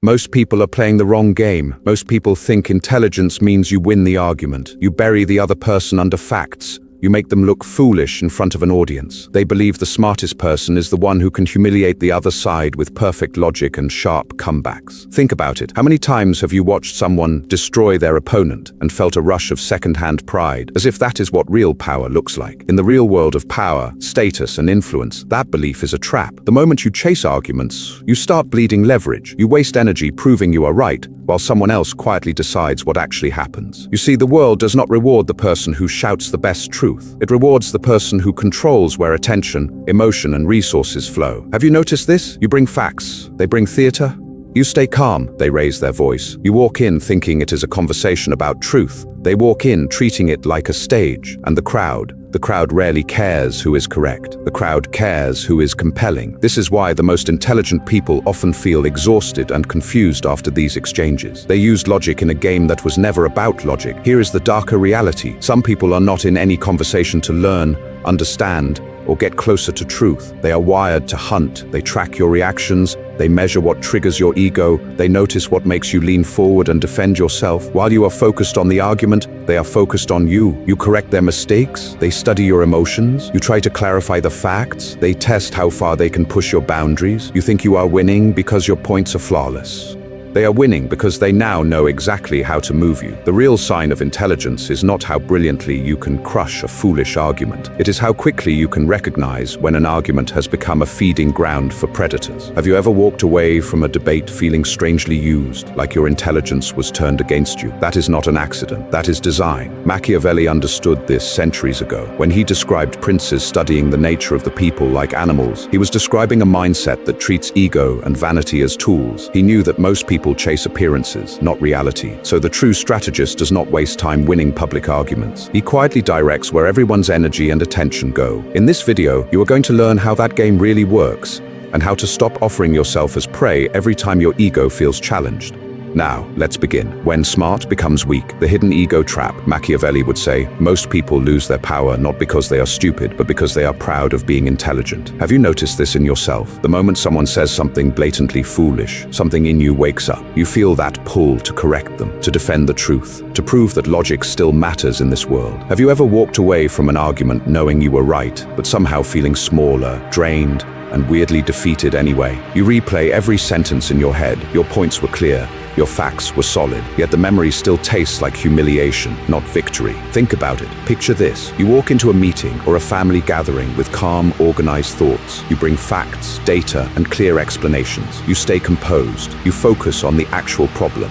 Most people are playing the wrong game. Most people think intelligence means you win the argument. You bury the other person under facts. You make them look foolish in front of an audience. They believe the smartest person is the one who can humiliate the other side with perfect logic and sharp comebacks. Think about it. How many times have you watched someone destroy their opponent and felt a rush of second-hand pride, as if that is what real power looks like? In the real world of power, status, and influence, that belief is a trap. The moment you chase arguments, you start bleeding leverage. You waste energy proving you are right, while someone else quietly decides what actually happens. You see, the world does not reward the person who shouts the best truth. It rewards the person who controls where attention, emotion, and resources flow. Have you noticed this? You bring facts, they bring theater. You stay calm, they raise their voice. You walk in thinking it is a conversation about truth. They walk in treating it like a stage. And the crowd rarely cares who is correct. The crowd cares who is compelling. This is why the most intelligent people often feel exhausted and confused after these exchanges. They used logic in a game that was never about logic. Here is the darker reality. Some people are not in any conversation to learn, understand, or get closer to truth. They are wired to hunt. They track your reactions. They measure what triggers your ego. They notice what makes you lean forward and defend yourself. While you are focused on the argument, they are focused on you. You correct their mistakes. They study your emotions. You try to clarify the facts. They test how far they can push your boundaries. You think you are winning because your points are flawless. They are winning because they now know exactly how to move you. The real sign of intelligence is not how brilliantly you can crush a foolish argument. It is how quickly you can recognize when an argument has become a feeding ground for predators. Have you ever walked away from a debate feeling strangely used, like your intelligence was turned against you? That is not an accident. That is design. Machiavelli understood this centuries ago. When he described princes studying the nature of the people like animals, he was describing a mindset that treats ego and vanity as tools. He knew that most people chase appearances, not reality. So the true strategist does not waste time winning public arguments. He quietly directs where everyone's energy and attention go. In this video, you are going to learn how that game really works and how to stop offering yourself as prey every time your ego feels challenged. Now, let's begin. When smart becomes weak, the hidden ego trap, Machiavelli would say, most people lose their power not because they are stupid, but because they are proud of being intelligent. Have you noticed this in yourself? The moment someone says something blatantly foolish, something in you wakes up. You feel that pull to correct them, to defend the truth, to prove that logic still matters in this world. Have you ever walked away from an argument knowing you were right, but somehow feeling smaller, drained, and weirdly defeated anyway? You replay every sentence in your head. Your points were clear. Your facts were solid, yet the memory still tastes like humiliation, not victory. Think about it. Picture this. You walk into a meeting or a family gathering with calm, organized thoughts. You bring facts, data, and clear explanations. You stay composed. You focus on the actual problem.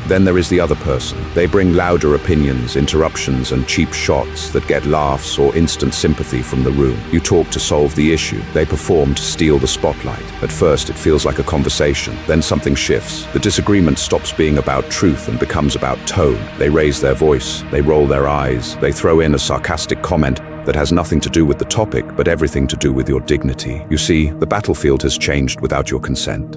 Then there is the other person. They bring louder opinions, interruptions, and cheap shots that get laughs or instant sympathy from the room. You talk to solve the issue. They perform to steal the spotlight. At first, it feels like a conversation. Then something shifts. The disagreement stops being about truth and becomes about tone. They raise their voice. They roll their eyes. They throw in a sarcastic comment that has nothing to do with the topic, but everything to do with your dignity. You see, the battlefield has changed without your consent.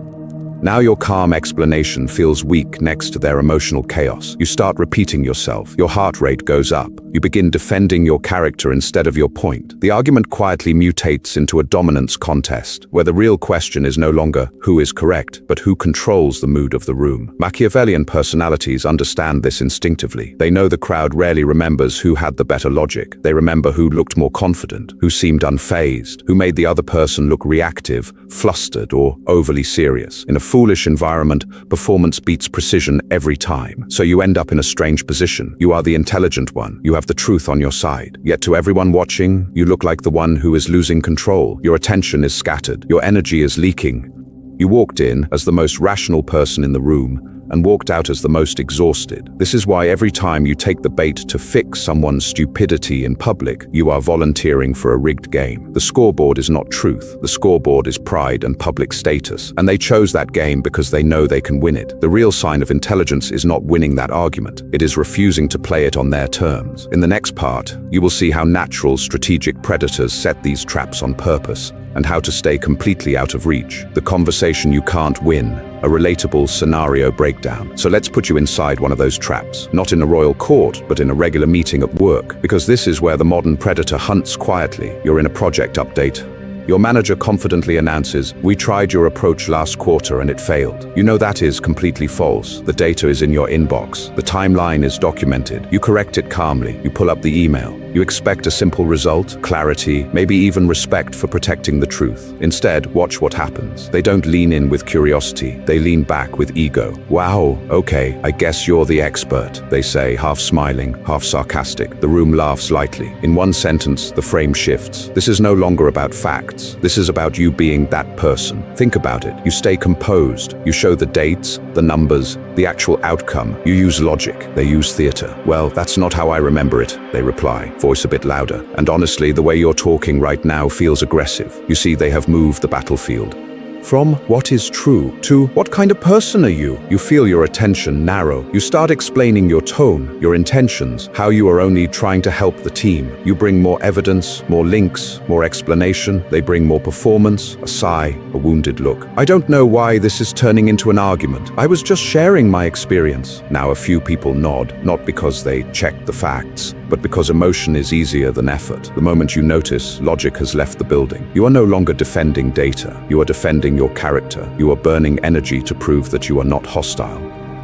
Now your calm explanation feels weak next to their emotional chaos. You start repeating yourself. Your heart rate goes up. You begin defending your character instead of your point. The argument quietly mutates into a dominance contest, where the real question is no longer who is correct, but who controls the mood of the room. Machiavellian personalities understand this instinctively. They know the crowd rarely remembers who had the better logic. They remember who looked more confident, who seemed unfazed, who made the other person look reactive, flustered, or overly serious. In a foolish environment, performance beats precision every time. So you end up in a strange position. You are the intelligent one. You have the truth on your side. Yet to everyone watching, you look like the one who is losing control. Your attention is scattered. Your energy is leaking. You walked in as the most rational person in the room and walked out as the most exhausted. This is why every time you take the bait to fix someone's stupidity in public, you are volunteering for a rigged game. The scoreboard is not truth. The scoreboard is pride and public status. And they chose that game because they know they can win it. The real sign of intelligence is not winning that argument. It is refusing to play it on their terms. In the next part, you will see how natural strategic predators set these traps on purpose and how to stay completely out of reach. The conversation you can't win, a relatable scenario breakdown. So let's put you inside one of those traps, not in a royal court, but in a regular meeting at work, because this is where the modern predator hunts quietly. You're in a project update, Your manager confidently announces, "We tried your approach last quarter and it failed." You know that is completely false. The data is in your inbox. The timeline is documented. You correct it calmly. You pull up the email. You expect a simple result, clarity, maybe even respect for protecting the truth. Instead, watch what happens. They don't lean in with curiosity. They lean back with ego. "Wow, okay, I guess you're the expert," they say, half smiling, half sarcastic. The room laughs lightly. In one sentence, the frame shifts. This is no longer about facts. This is about you being that person. Think about it. You stay composed. You show the dates, the numbers, the actual outcome. You use logic. They use theater. "Well, that's not how I remember it," they reply, voice a bit louder. "And honestly, the way you're talking right now feels aggressive." You see, they have moved the battlefield. From what is true to what kind of person are you? You feel your attention narrow. You start explaining your tone, your intentions, how you are only trying to help the team. You bring more evidence, more links, more explanation. They bring more performance, a sigh, a wounded look. "I don't know why this is turning into an argument. I was just sharing my experience." Now a few people nod, not because they checked the facts, but because emotion is easier than effort. The moment you notice, logic has left the building. You are no longer defending data. You are defending your character. You are burning energy to prove that you are not hostile,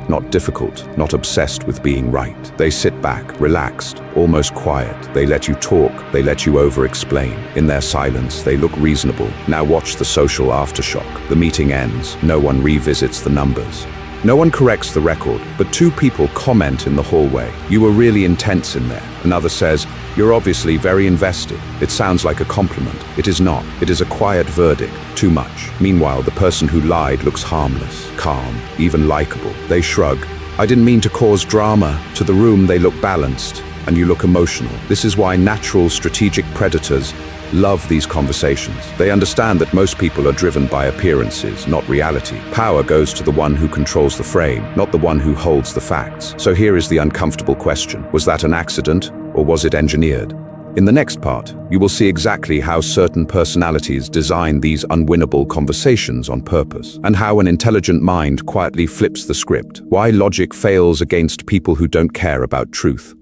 not difficult, not obsessed with being right. They sit back, relaxed, almost quiet. They let you talk. They let you over-explain. In their silence, they look reasonable. Now watch the social aftershock. The meeting ends. No one revisits the numbers. No one corrects the record, but two people comment in the hallway. "You were really intense in there." Another says, "You're obviously very invested." It sounds like a compliment. It is not. It is a quiet verdict. Too much. Meanwhile, the person who lied looks harmless, calm, even likable. They shrug. "I didn't mean to cause drama." To the room, they look balanced, and you look emotional. This is why natural strategic predators love these conversations. They understand that most people are driven by appearances, not reality. Power goes to the one who controls the frame, not the one who holds the facts. So here is the uncomfortable question. Was that an accident, or was it engineered? In the next part, you will see exactly how certain personalities design these unwinnable conversations on purpose, and how an intelligent mind quietly flips the script. Why logic fails against people who don't care about truth.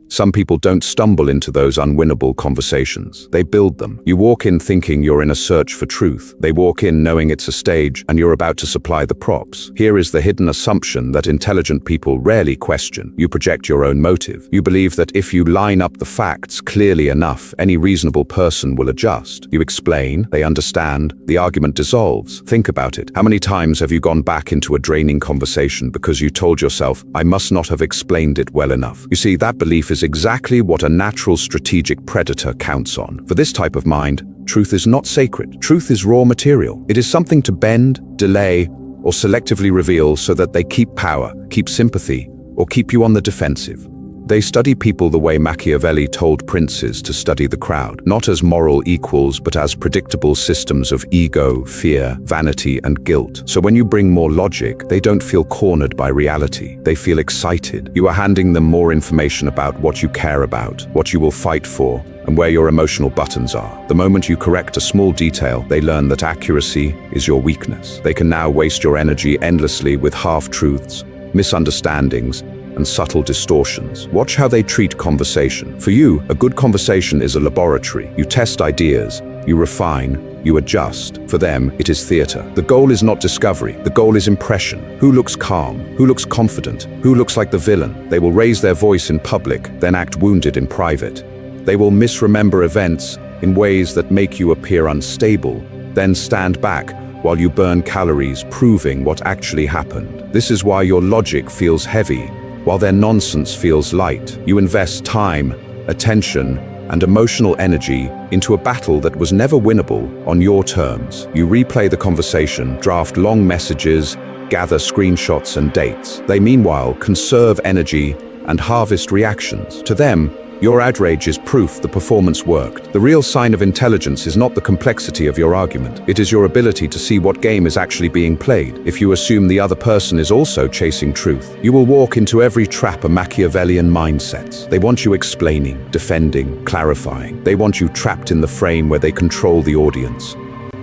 Some people don't stumble into those unwinnable conversations. They build them. You walk in thinking you're in a search for truth. They walk in knowing it's a stage and you're about to supply the props. Here is the hidden assumption that intelligent people rarely question. You project your own motive. You believe that if you line up the facts clearly enough, any reasonable person will adjust. You explain, they understand, the argument dissolves. Think about it. How many times have you gone back into a draining conversation because you told yourself, "I must not have explained it well enough"? You see, that belief is exactly what a natural strategic predator counts on. For this type of mind, truth is not sacred. Truth is raw material. It is something to bend, delay, or selectively reveal so that they keep power, keep sympathy, or keep you on the defensive. They study people the way Machiavelli told princes to study the crowd, not as moral equals, but as predictable systems of ego, fear, vanity, and guilt. So when you bring more logic, they don't feel cornered by reality. They feel excited. You are handing them more information about what you care about, what you will fight for, and where your emotional buttons are. The moment you correct a small detail, they learn that accuracy is your weakness. They can now waste your energy endlessly with half-truths, misunderstandings, and subtle distortions. Watch how they treat conversation. For you, a good conversation is a laboratory. You test ideas, you refine, you adjust. For them, it is theater. The goal is not discovery. The goal is impression. Who looks calm? Who looks confident? Who looks like the villain? They will raise their voice in public, then act wounded in private. They will misremember events in ways that make you appear unstable, then stand back while you burn calories proving what actually happened. This is why your logic feels heavy, while their nonsense feels light. You invest time, attention, and emotional energy into a battle that was never winnable on your terms. You replay the conversation, draft long messages, gather screenshots and dates. They meanwhile conserve energy and harvest reactions. To them, your outrage is proof the performance worked. The real sign of intelligence is not the complexity of your argument. It is your ability to see what game is actually being played. If you assume the other person is also chasing truth, you will walk into every trap a Machiavellian mind sets. They want you explaining, defending, clarifying. They want you trapped in the frame where they control the audience.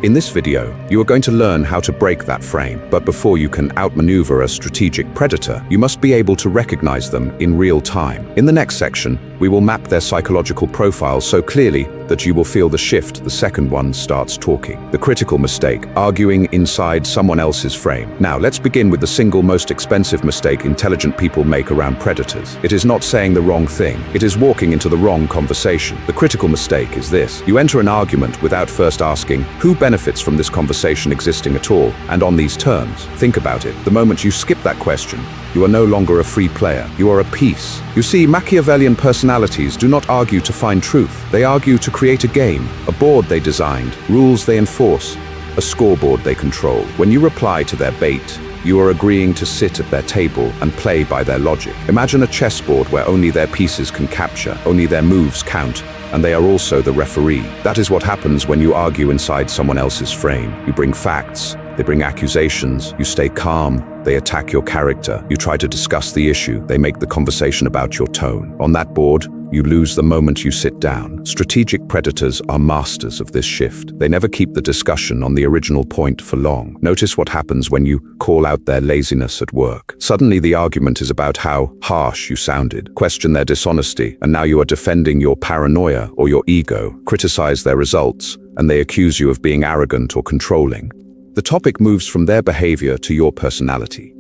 In this video, you are going to learn how to break that frame. But before you can outmaneuver a strategic predator, you must be able to recognize them in real time. In the next section, we will map their psychological profiles so clearly that you will feel the shift the second one starts talking. The critical mistake, arguing inside someone else's frame. Now, let's begin with the single most expensive mistake intelligent people make around predators. It is not saying the wrong thing. It is walking into the wrong conversation. The critical mistake is this. You enter an argument without first asking, who benefits from this conversation existing at all, and on these terms? Think about it. The moment you skip that question, you are no longer a free player. You are a piece. You see, Machiavellian personalities do not argue to find truth. They argue to create a game, a board they designed, rules they enforce, a scoreboard they control. When you reply to their bait, you are agreeing to sit at their table and play by their logic. Imagine a chessboard where only their pieces can capture, only their moves count, and they are also the referee. That is what happens when you argue inside someone else's frame. You bring facts, they bring accusations, you stay calm, they attack your character, you try to discuss the issue, they make the conversation about your tone. On that board, you lose the moment you sit down. Strategic predators are masters of this shift. They never keep the discussion on the original point for long. Notice what happens when you call out their laziness at work. Suddenly the argument is about how harsh you sounded. Question their dishonesty, and now you are defending your paranoia or your ego. Criticize their results, and they accuse you of being arrogant or controlling. The topic moves from their behavior to your personality.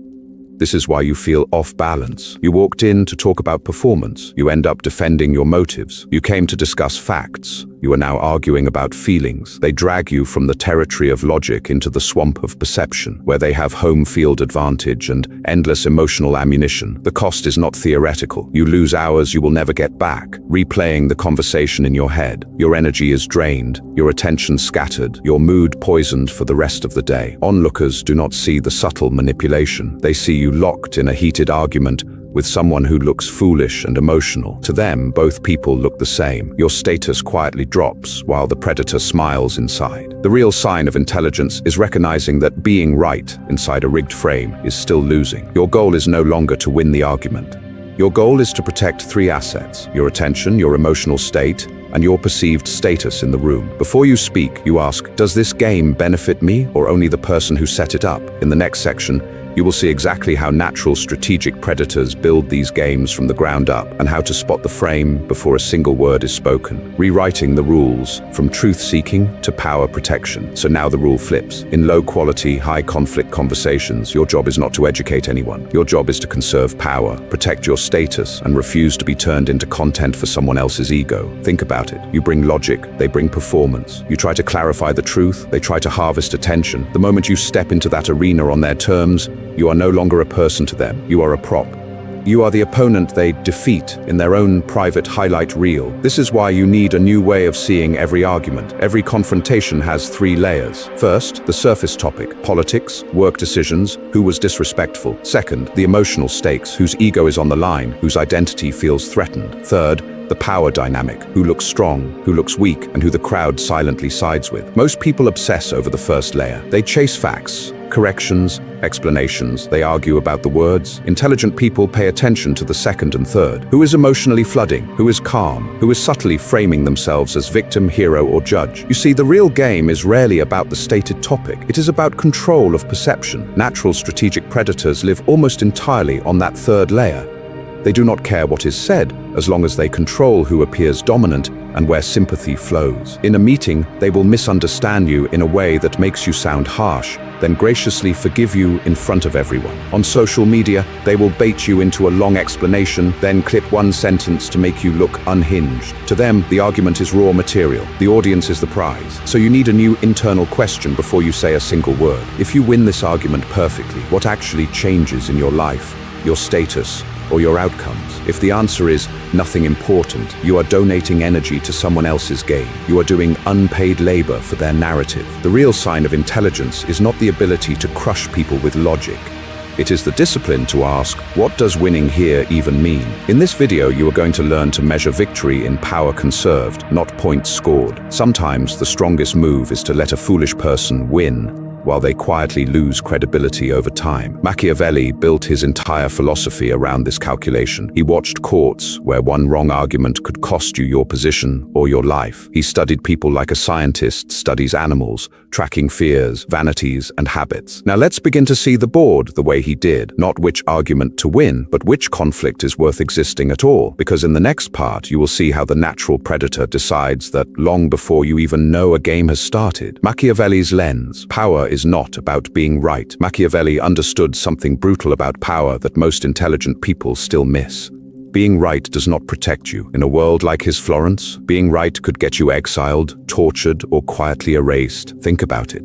This is why you feel off balance. You walked in to talk about performance. You end up defending your motives. You came to discuss facts. You are now arguing about feelings. They drag you from the territory of logic into the swamp of perception, where they have home field advantage and endless emotional ammunition. The cost is not theoretical. You lose hours you will never get back, replaying the conversation in your head. Your energy is drained, your attention scattered, your mood poisoned for the rest of the day. Onlookers do not see the subtle manipulation. They see you locked in a heated argument with someone who looks foolish and emotional. To them, both people look the same. Your status quietly drops while the predator smiles inside. The real sign of intelligence is recognizing that being right inside a rigged frame is still losing. Your goal is no longer to win the argument. Your goal is to protect three assets: your attention, your emotional state, and your perceived status in the room. Before you speak, you ask, does this game benefit me or only the person who set it up? In the next section, you will see exactly how natural strategic predators build these games from the ground up and how to spot the frame before a single word is spoken, rewriting the rules from truth-seeking to power protection. So now the rule flips. In low-quality, high-conflict conversations, your job is not to educate anyone. Your job is to conserve power, protect your status, and refuse to be turned into content for someone else's ego. Think about it. You bring logic, they bring performance. You try to clarify the truth, they try to harvest attention. The moment you step into that arena on their terms, you are no longer a person to them. You are a prop. You are the opponent they defeat in their own private highlight reel. This is why you need a new way of seeing every argument. Every confrontation has three layers. First, the surface topic, politics, work decisions, who was disrespectful. Second, the emotional stakes, whose ego is on the line, whose identity feels threatened. Third, the power dynamic, who looks strong, who looks weak, and who the crowd silently sides with. Most people obsess over the first layer. They chase facts, corrections, explanations. They argue about the words. Intelligent people pay attention to the second and third. Who is emotionally flooding? Who is calm? Who is subtly framing themselves as victim, hero, or judge? You see, the real game is rarely about the stated topic. It is about control of perception. Natural strategic predators live almost entirely on that third layer. They do not care what is said, as long as they control who appears dominant and where sympathy flows. In a meeting, they will misunderstand you in a way that makes you sound harsh, then graciously forgive you in front of everyone. On social media, they will bait you into a long explanation, then clip one sentence to make you look unhinged. To them, the argument is raw material. The audience is the prize. So you need a new internal question before you say a single word. If you win this argument perfectly, what actually changes in your life, your status, or your outcomes? If the answer is nothing important, you are donating energy to someone else's game. You are doing unpaid labor for their narrative. The real sign of intelligence is not the ability to crush people with logic. It is the discipline to ask, what does winning here even mean? In this video, you are going to learn to measure victory in power conserved, not points scored. Sometimes the strongest move is to let a foolish person win while they quietly lose credibility over time. Machiavelli built his entire philosophy around this calculation. He watched courts where one wrong argument could cost you your position or your life. He studied people like a scientist studies animals, tracking fears, vanities, and habits. Now let's begin to see the board the way he did, not which argument to win, but which conflict is worth existing at all. Because in the next part, you will see how the natural predator decides that long before you even know a game has started. Machiavelli's lens. Power is not about being right. Machiavelli understood something brutal about power that most intelligent people still miss. Being right does not protect you. In a world like his Florence, being right could get you exiled, tortured, or quietly erased. Think about it.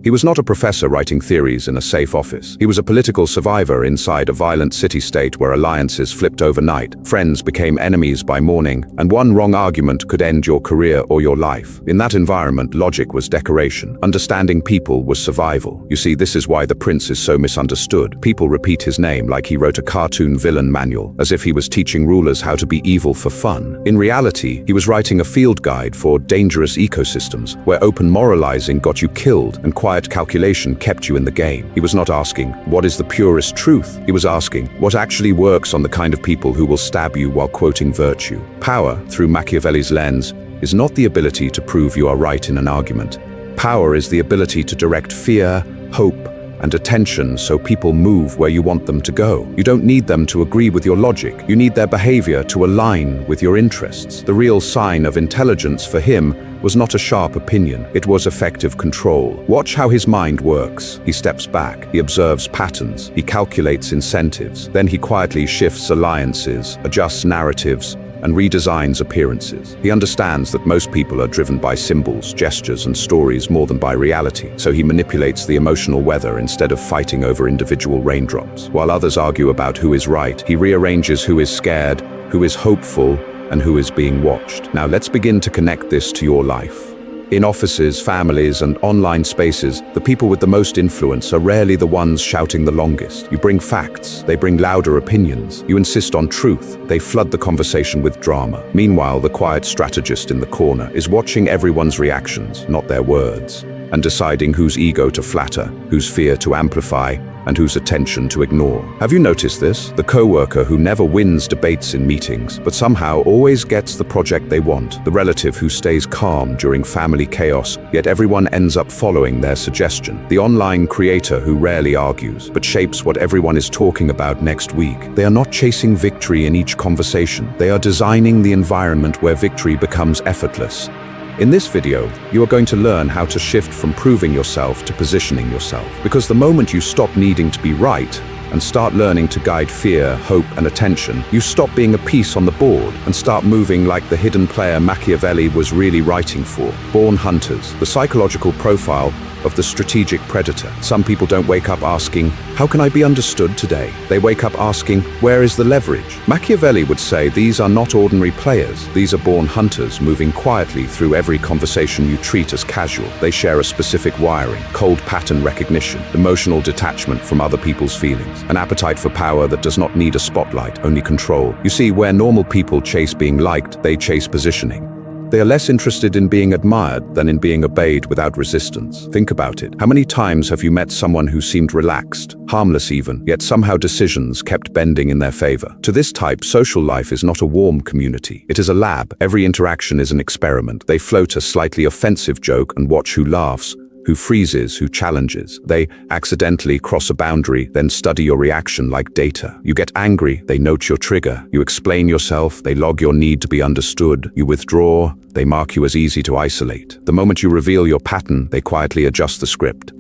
He was not a professor writing theories in a safe office. He was a political survivor inside a violent city-state where alliances flipped overnight, friends became enemies by morning, and one wrong argument could end your career or your life. In that environment, logic was decoration. Understanding people was survival. You see, this is why the prince is so misunderstood. People repeat his name like he wrote a cartoon villain manual, as if he was teaching rulers how to be evil for fun. In reality, he was writing a field guide for dangerous ecosystems, where open moralizing got you killed and quiet calculation kept you in the game. He was not asking, what is the purest truth? He was asking, what actually works on the kind of people who will stab you while quoting virtue? Power, through Machiavelli's lens, is not the ability to prove you are right in an argument. Power is the ability to direct fear, hope, and attention so people move where you want them to go. You don't need them to agree with your logic. You need their behavior to align with your interests. The real sign of intelligence for him was not a sharp opinion. It was effective control. Watch how his mind works. He steps back. He observes patterns. He calculates incentives. Then he quietly shifts alliances, adjusts narratives, and redesigns appearances. He understands that most people are driven by symbols, gestures, and stories more than by reality, so he manipulates the emotional weather instead of fighting over individual raindrops. While others argue about who is right, he rearranges who is scared, who is hopeful, and who is being watched. Now let's begin to connect this to your life. In offices, families, and online spaces, the people with the most influence are rarely the ones shouting the longest. You bring facts, they bring louder opinions. You insist on truth, they flood the conversation with drama. Meanwhile, the quiet strategist in the corner is watching everyone's reactions, not their words, and deciding whose ego to flatter, whose fear to amplify, and whose attention to ignore. Have you noticed this? The coworker who never wins debates in meetings, but somehow always gets the project they want. The relative who stays calm during family chaos, yet everyone ends up following their suggestion. The online creator who rarely argues, but shapes what everyone is talking about next week. They are not chasing victory in each conversation. They are designing the environment where victory becomes effortless. In this video, you are going to learn how to shift from proving yourself to positioning yourself. Because the moment you stop needing to be right and start learning to guide fear, hope, and attention, you stop being a piece on the board and start moving like the hidden player Machiavelli was really writing for. Born hunters, the psychological profile of the strategic predator. Some people don't wake up asking, how can I be understood today? They wake up asking, where is the leverage? Machiavelli would say these are not ordinary players. These are born hunters moving quietly through every conversation you treat as casual. They share a specific wiring, cold pattern recognition, emotional detachment from other people's feelings, an appetite for power that does not need a spotlight, only control. You see, where normal people chase being liked, they chase positioning. They are less interested in being admired than in being obeyed without resistance. Think about it. How many times have you met someone who seemed relaxed, harmless even, yet somehow decisions kept bending in their favor? To this type, social life is not a warm community. It is a lab. Every interaction is an experiment. They float a slightly offensive joke and watch who laughs, who freezes, who challenges. They accidentally cross a boundary, then study your reaction like data. You get angry, they note your trigger. You explain yourself, they log your need to be understood. You withdraw, they mark you as easy to isolate. The moment you reveal your pattern, they quietly adjust the script.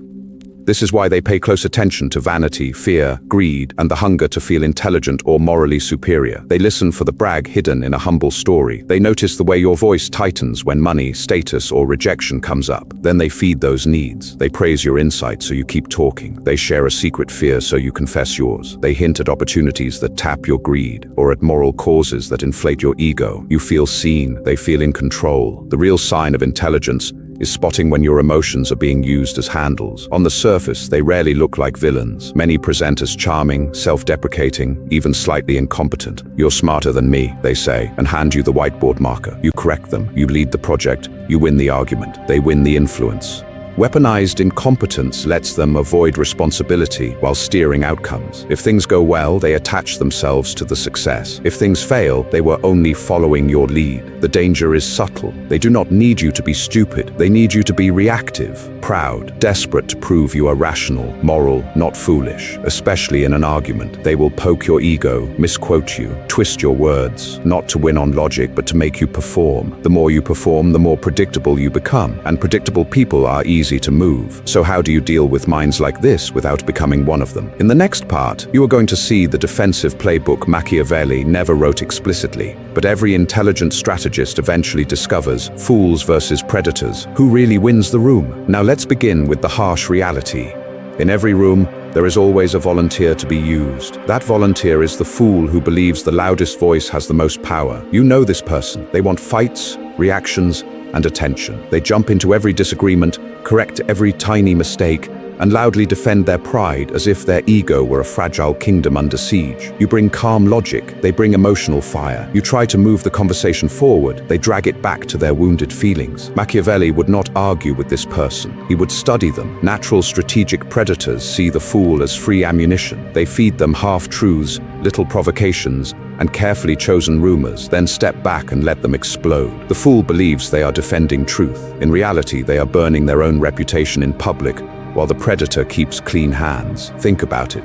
This is why they pay close attention to vanity, fear, greed, and the hunger to feel intelligent or morally superior. They listen for the brag hidden in a humble story. They notice the way your voice tightens when money, status, or rejection comes up. Then they feed those needs. They praise your insight so you keep talking. They share a secret fear so you confess yours. They hint at opportunities that tap your greed, or at moral causes that inflate your ego. You feel seen. They feel in control. The real sign of intelligence is spotting when your emotions are being used as handles. On the surface, they rarely look like villains. Many present as charming, self-deprecating, even slightly incompetent. You're smarter than me, they say, and hand you the whiteboard marker. You correct them, you lead the project, you win the argument. They win the influence. Weaponized incompetence lets them avoid responsibility while steering outcomes. If things go well, they attach themselves to the success. If things fail, they were only following your lead. The danger is subtle. They do not need you to be stupid. They need you to be reactive, proud, desperate to prove you are rational, moral, not foolish. Especially in an argument, they will poke your ego, misquote you, twist your words, not to win on logic, but to make you perform. The more you perform, the more predictable you become, and predictable people are easy to move. So how do you deal with minds like this without becoming one of them? In the next part, you are going to see the defensive playbook Machiavelli never wrote explicitly, but every intelligent strategist eventually discovers: fools versus predators. Who really wins the room? Now let's begin with the harsh reality. In every room, there is always a volunteer to be used. That volunteer is the fool who believes the loudest voice has the most power. You know this person. They want fights, reactions, and attention. They jump into every disagreement, correct every tiny mistake, and loudly defend their pride as if their ego were a fragile kingdom under siege. You bring calm logic, they bring emotional fire. You try to move the conversation forward, they drag it back to their wounded feelings. Machiavelli would not argue with this person. He would study them. Natural strategic predators see the fool as free ammunition. They feed them half-truths, little provocations, and carefully chosen rumors, then step back and let them explode. The fool believes they are defending truth. In reality, they are burning their own reputation in public, while the predator keeps clean hands. Think about it.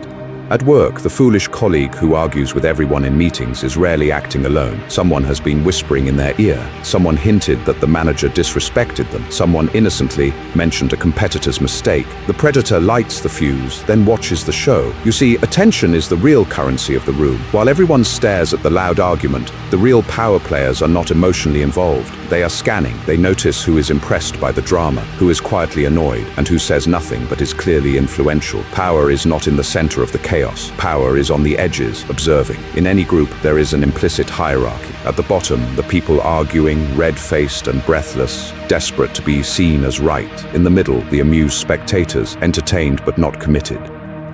At work, the foolish colleague who argues with everyone in meetings is rarely acting alone. Someone has been whispering in their ear. Someone hinted that the manager disrespected them. Someone innocently mentioned a competitor's mistake. The predator lights the fuse, then watches the show. You see, attention is the real currency of the room. While everyone stares at the loud argument, the real power players are not emotionally involved. They are scanning. They notice who is impressed by the drama, who is quietly annoyed, and who says nothing but is clearly influential. Power is not in the center of the chaos. Power is on the edges, observing. In any group, there is an implicit hierarchy. At the bottom, the people arguing, red-faced and breathless, desperate to be seen as right. In the middle, the amused spectators, entertained but not committed.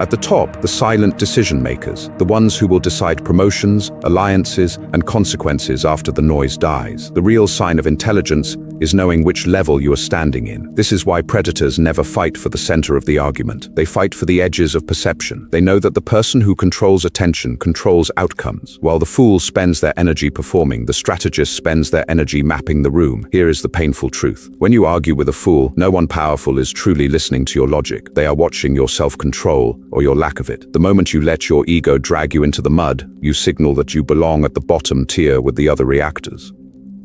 At the top, the silent decision-makers, the ones who will decide promotions, alliances, and consequences after the noise dies. The real sign of intelligence is knowing which level you are standing in. This is why predators never fight for the center of the argument. They fight for the edges of perception. They know that the person who controls attention controls outcomes. While the fool spends their energy performing, the strategist spends their energy mapping the room. Here is the painful truth. When you argue with a fool, no one powerful is truly listening to your logic. They are watching your self-control or your lack of it. The moment you let your ego drag you into the mud, you signal that you belong at the bottom tier with the other reactors.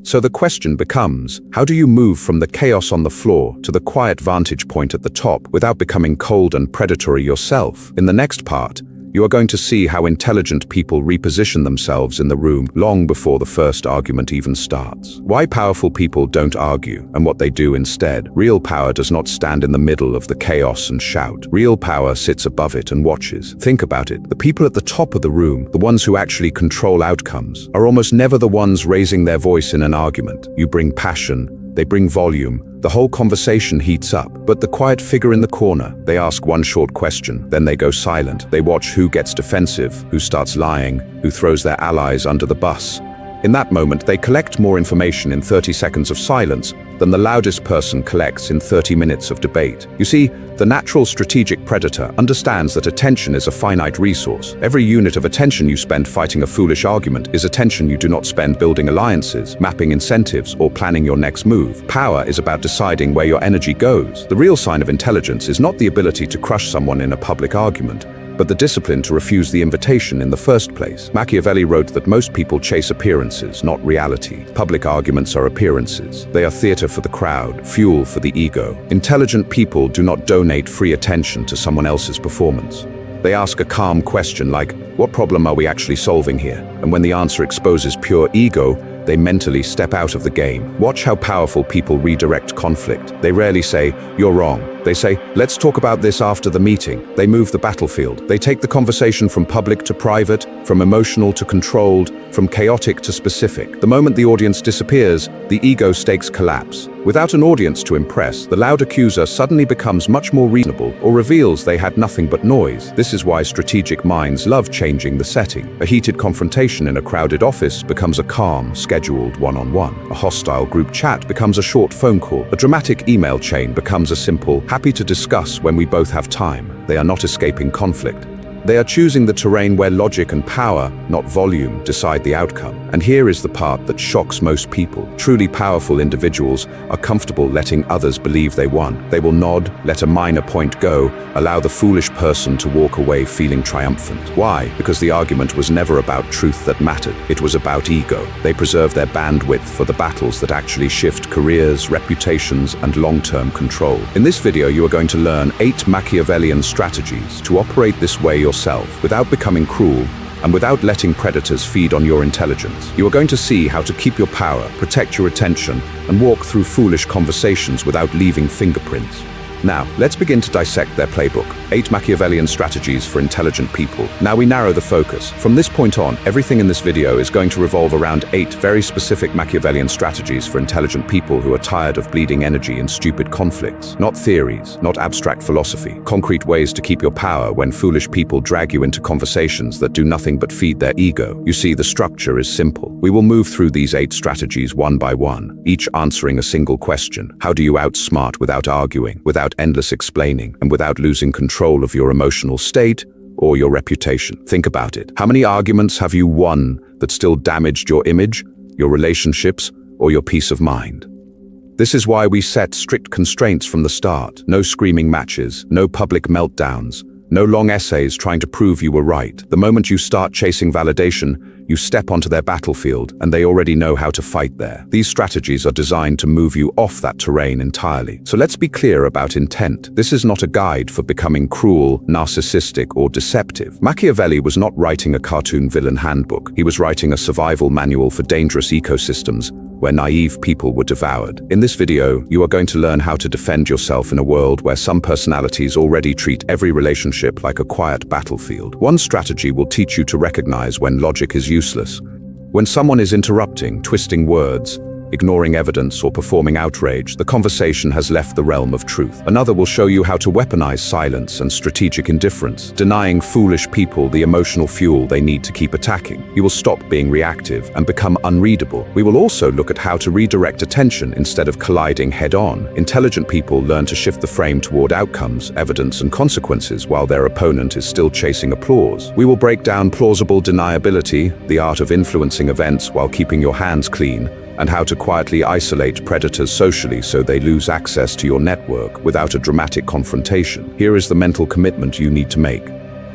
So the question becomes, how do you move from the chaos on the floor to the quiet vantage point at the top without becoming cold and predatory yourself? In the next part, you are going to see how intelligent people reposition themselves in the room long before the first argument even starts. Why powerful people don't argue, and what they do instead. Real power does not stand in the middle of the chaos and shout. Real power sits above it and watches. Think about it. The people at the top of the room, the ones who actually control outcomes, are almost never the ones raising their voice in an argument. You bring passion, they bring volume, the whole conversation heats up. But the quiet figure in the corner, they ask one short question, then they go silent. They watch who gets defensive, who starts lying, who throws their allies under the bus. In that moment, they collect more information in 30 seconds of silence than the loudest person collects in 30 minutes of debate. You see, the natural strategic predator understands that attention is a finite resource. Every unit of attention you spend fighting a foolish argument is attention you do not spend building alliances, mapping incentives, or planning your next move. Power is about deciding where your energy goes. The real sign of intelligence is not the ability to crush someone in a public argument, but the discipline to refuse the invitation in the first place. Machiavelli wrote that most people chase appearances, not reality. Public arguments are appearances. They are theater for the crowd, fuel for the ego. Intelligent people do not donate free attention to someone else's performance. They ask a calm question like, what problem are we actually solving here? And when the answer exposes pure ego, they mentally step out of the game. Watch how powerful people redirect conflict. They rarely say, you're wrong. They say, let's talk about this after the meeting. They move the battlefield. They take the conversation from public to private, from emotional to controlled, from chaotic to specific. The moment the audience disappears, the ego stakes collapse. Without an audience to impress, the loud accuser suddenly becomes much more reasonable or reveals they had nothing but noise. This is why strategic minds love changing the setting. A heated confrontation in a crowded office becomes a calm, scheduled one-on-one. A hostile group chat becomes a short phone call. A dramatic email chain becomes a simple, happy to discuss when we both have time. They are not escaping conflict. They are choosing the terrain where logic and power, not volume, decide the outcome. And here is the part that shocks most people. Truly powerful individuals are comfortable letting others believe they won. They will nod, let a minor point go, allow the foolish person to walk away feeling triumphant. Why? Because the argument was never about truth that mattered. It was about ego. They preserve their bandwidth for the battles that actually shift careers, reputations, and long-term control. In this video, you are going to learn 8 Machiavellian strategies to operate this way yourself, without becoming cruel, and without letting predators feed on your intelligence. You are going to see how to keep your power, protect your attention, and walk through foolish conversations without leaving fingerprints. Now, let's begin to dissect their playbook. 8 Machiavellian strategies for intelligent people. Now we narrow the focus. From this point on, everything in this video is going to revolve around 8 very specific Machiavellian strategies for intelligent people who are tired of bleeding energy in stupid conflicts. Not theories, not abstract philosophy. Concrete ways to keep your power when foolish people drag you into conversations that do nothing but feed their ego. You see, the structure is simple. We will move through these 8 strategies one by one, each answering a single question. How do you outsmart without arguing, without endless explaining, and without losing control of your emotional state or your reputation? Think about it. How many arguments have you won that still damaged your image, your relationships, or your peace of mind? This is why we set strict constraints from the start. No screaming matches, no public meltdowns, no long essays trying to prove you were right. The moment you start chasing validation, you step onto their battlefield, and they already know how to fight there. These strategies are designed to move you off that terrain entirely. So let's be clear about intent. This is not a guide for becoming cruel, narcissistic, or deceptive. Machiavelli was not writing a cartoon villain handbook. He was writing a survival manual for dangerous ecosystems where naive people were devoured. In this video, you are going to learn how to defend yourself in a world where some personalities already treat every relationship like a quiet battlefield. One strategy will teach you to recognize when logic is useless. When someone is interrupting, twisting words, ignoring evidence, or performing outrage, the conversation has left the realm of truth. Another will show you how to weaponize silence and strategic indifference, denying foolish people the emotional fuel they need to keep attacking. You will stop being reactive and become unreadable. We will also look at how to redirect attention instead of colliding head-on. Intelligent people learn to shift the frame toward outcomes, evidence, and consequences while their opponent is still chasing applause. We will break down plausible deniability, the art of influencing events while keeping your hands clean, and how to quietly isolate predators socially so they lose access to your network without a dramatic confrontation. Here is the mental commitment you need to make.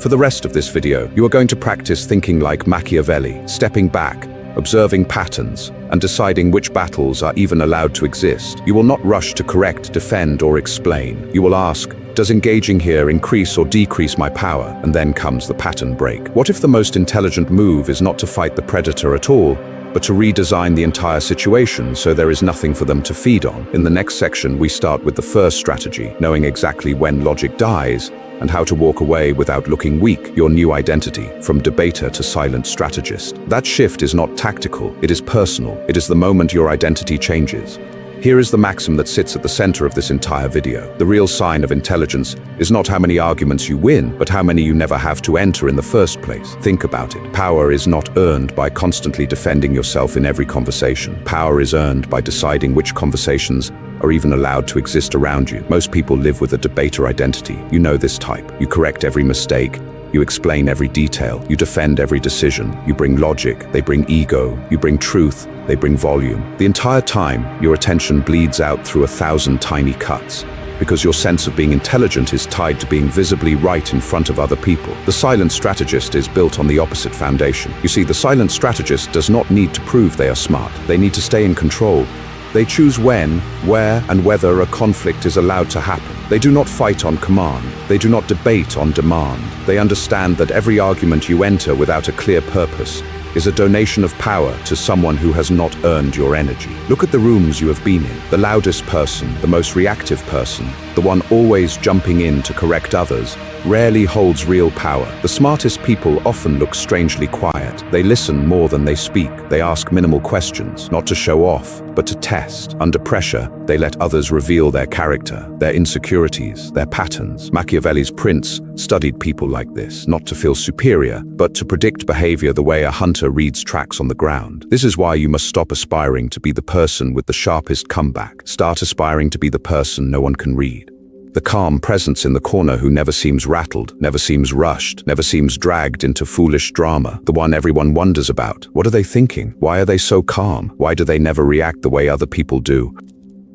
For the rest of this video, you are going to practice thinking like Machiavelli, stepping back, observing patterns, and deciding which battles are even allowed to exist. You will not rush to correct, defend, or explain. You will ask, does engaging here increase or decrease my power? And then comes the pattern break. What if the most intelligent move is not to fight the predator at all, but to redesign the entire situation so there is nothing for them to feed on? In the next section, we start with the first strategy, knowing exactly when logic dies and how to walk away without looking weak, your new identity, from debater to silent strategist. That shift is not tactical, it is personal. It is the moment your identity changes. Here is the maxim that sits at the center of this entire video. The real sign of intelligence is not how many arguments you win, but how many you never have to enter in the first place. Think about it. Power is not earned by constantly defending yourself in every conversation. Power is earned by deciding which conversations are even allowed to exist around you. Most people live with a debater identity. You know this type. You correct every mistake. You explain every detail. You defend every decision. You bring logic. They bring ego. You bring truth. They bring volume. The entire time, your attention bleeds out through 1,000 tiny cuts, because your sense of being intelligent is tied to being visibly right in front of other people. The silent strategist is built on the opposite foundation. You see, the silent strategist does not need to prove they are smart. They need to stay in control. They choose when, where, and whether a conflict is allowed to happen. They do not fight on command. They do not debate on demand. They understand that every argument you enter without a clear purpose is a donation of power to someone who has not earned your energy. Look at the rooms you have been in. The loudest person, the most reactive person, the one always jumping in to correct others, rarely holds real power. The smartest people often look strangely quiet. They listen more than they speak. They ask minimal questions, not to show off, but to test. Under pressure, They let others reveal their character, their insecurities, their patterns. Machiavelli's prince studied people like this, not to feel superior, but to predict behavior the way a hunter reads tracks on the ground. This is why you must stop aspiring to be the person with the sharpest comeback. Start aspiring to be the person no one can read. The calm presence in the corner who never seems rattled, never seems rushed, never seems dragged into foolish drama. The one everyone wonders about. What are they thinking? Why are they so calm? Why do they never react the way other people do?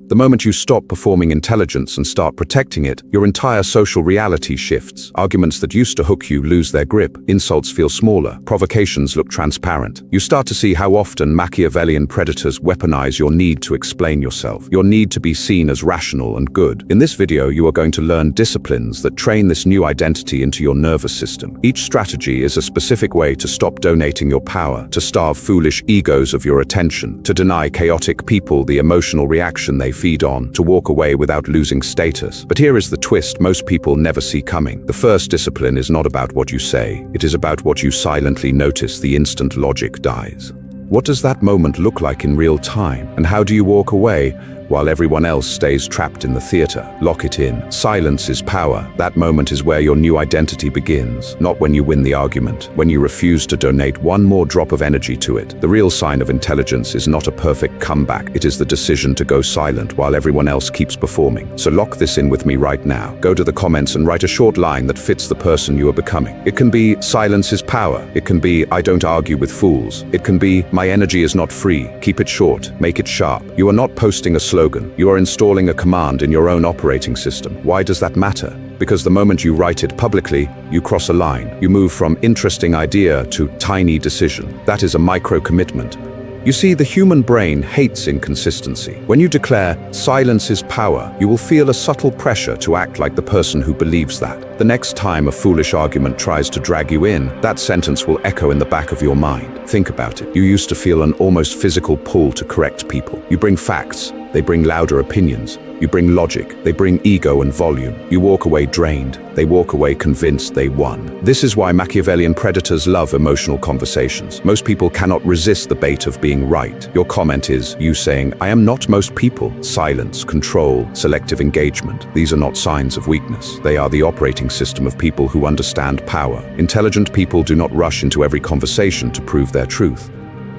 The moment you stop performing intelligence and start protecting it, your entire social reality shifts. Arguments that used to hook you lose their grip. Insults feel smaller. Provocations look transparent. You start to see how often Machiavellian predators weaponize your need to explain yourself, your need to be seen as rational and good. In this video, you are going to learn disciplines that train this new identity into your nervous system. Each strategy is a specific way to stop donating your power, to starve foolish egos of your attention, to deny chaotic people the emotional reaction they feed on, to walk away without losing status. But here is the twist most people never see coming. The first discipline is not about what you say. It is about what you silently notice the instant logic dies. What does that moment look like in real time? And how do you walk away while everyone else stays trapped in the theater? Lock it in. Silence is power. That moment is where your new identity begins, not when you win the argument, when you refuse to donate one more drop of energy to it. The real sign of intelligence is not a perfect comeback. It is the decision to go silent while everyone else keeps performing. So lock this in with me right now. Go to the comments and write a short line that fits the person you are becoming. It can be, silence is power. It can be, I don't argue with fools. It can be, my energy is not free. Keep it short. Make it sharp. You are not posting a slogan. You are installing a command in your own operating system. Why does that matter? Because the moment you write it publicly, you cross a line. You move from interesting idea to tiny decision. That is a micro-commitment. You see, the human brain hates inconsistency. When you declare, silence is power, you will feel a subtle pressure to act like the person who believes that. The next time a foolish argument tries to drag you in, that sentence will echo in the back of your mind. Think about it. You used to feel an almost physical pull to correct people. You bring facts, they bring louder opinions. You bring logic, they bring ego and volume. You walk away drained, they walk away convinced they won. This is why Machiavellian predators love emotional conversations. Most people cannot resist the bait of being right. Your comment is you saying, I am not most people. Silence, control, selective engagement. These are not signs of weakness. They are the operating system of people who understand power. Intelligent people do not rush into every conversation to prove their truth.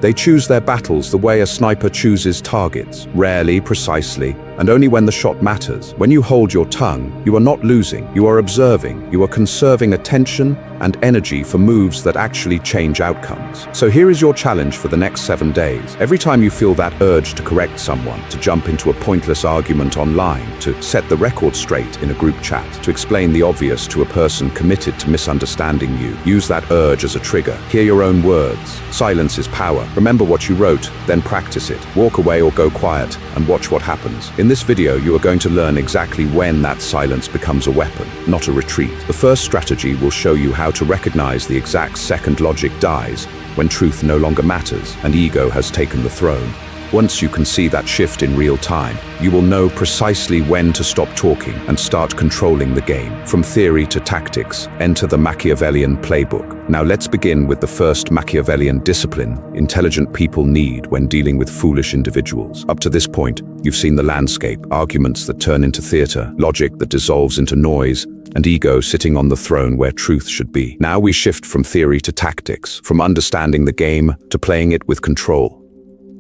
They choose their battles the way a sniper chooses targets, rarely, precisely, and only when the shot matters. When you hold your tongue, you are not losing, you are observing, you are conserving attention and energy for moves that actually change outcomes. So here is your challenge for the next 7 days. Every time you feel that urge to correct someone, to jump into a pointless argument online, to set the record straight in a group chat, to explain the obvious to a person committed to misunderstanding you, use that urge as a trigger. Hear your own words. Silence is power. Remember what you wrote, then practice it. Walk away or go quiet and watch what happens. In this video, you are going to learn exactly when that silence becomes a weapon, not a retreat. The first strategy will show you how to recognize the exact second logic dies when truth no longer matters and ego has taken the throne. Once you can see that shift in real time, you will know precisely when to stop talking and start controlling the game. From theory to tactics, enter the Machiavellian playbook. Now let's begin with the first Machiavellian discipline intelligent people need when dealing with foolish individuals. Up to this point, you've seen the landscape, arguments that turn into theater, logic that dissolves into noise, and ego sitting on the throne where truth should be. Now we shift from theory to tactics, from understanding the game to playing it with control.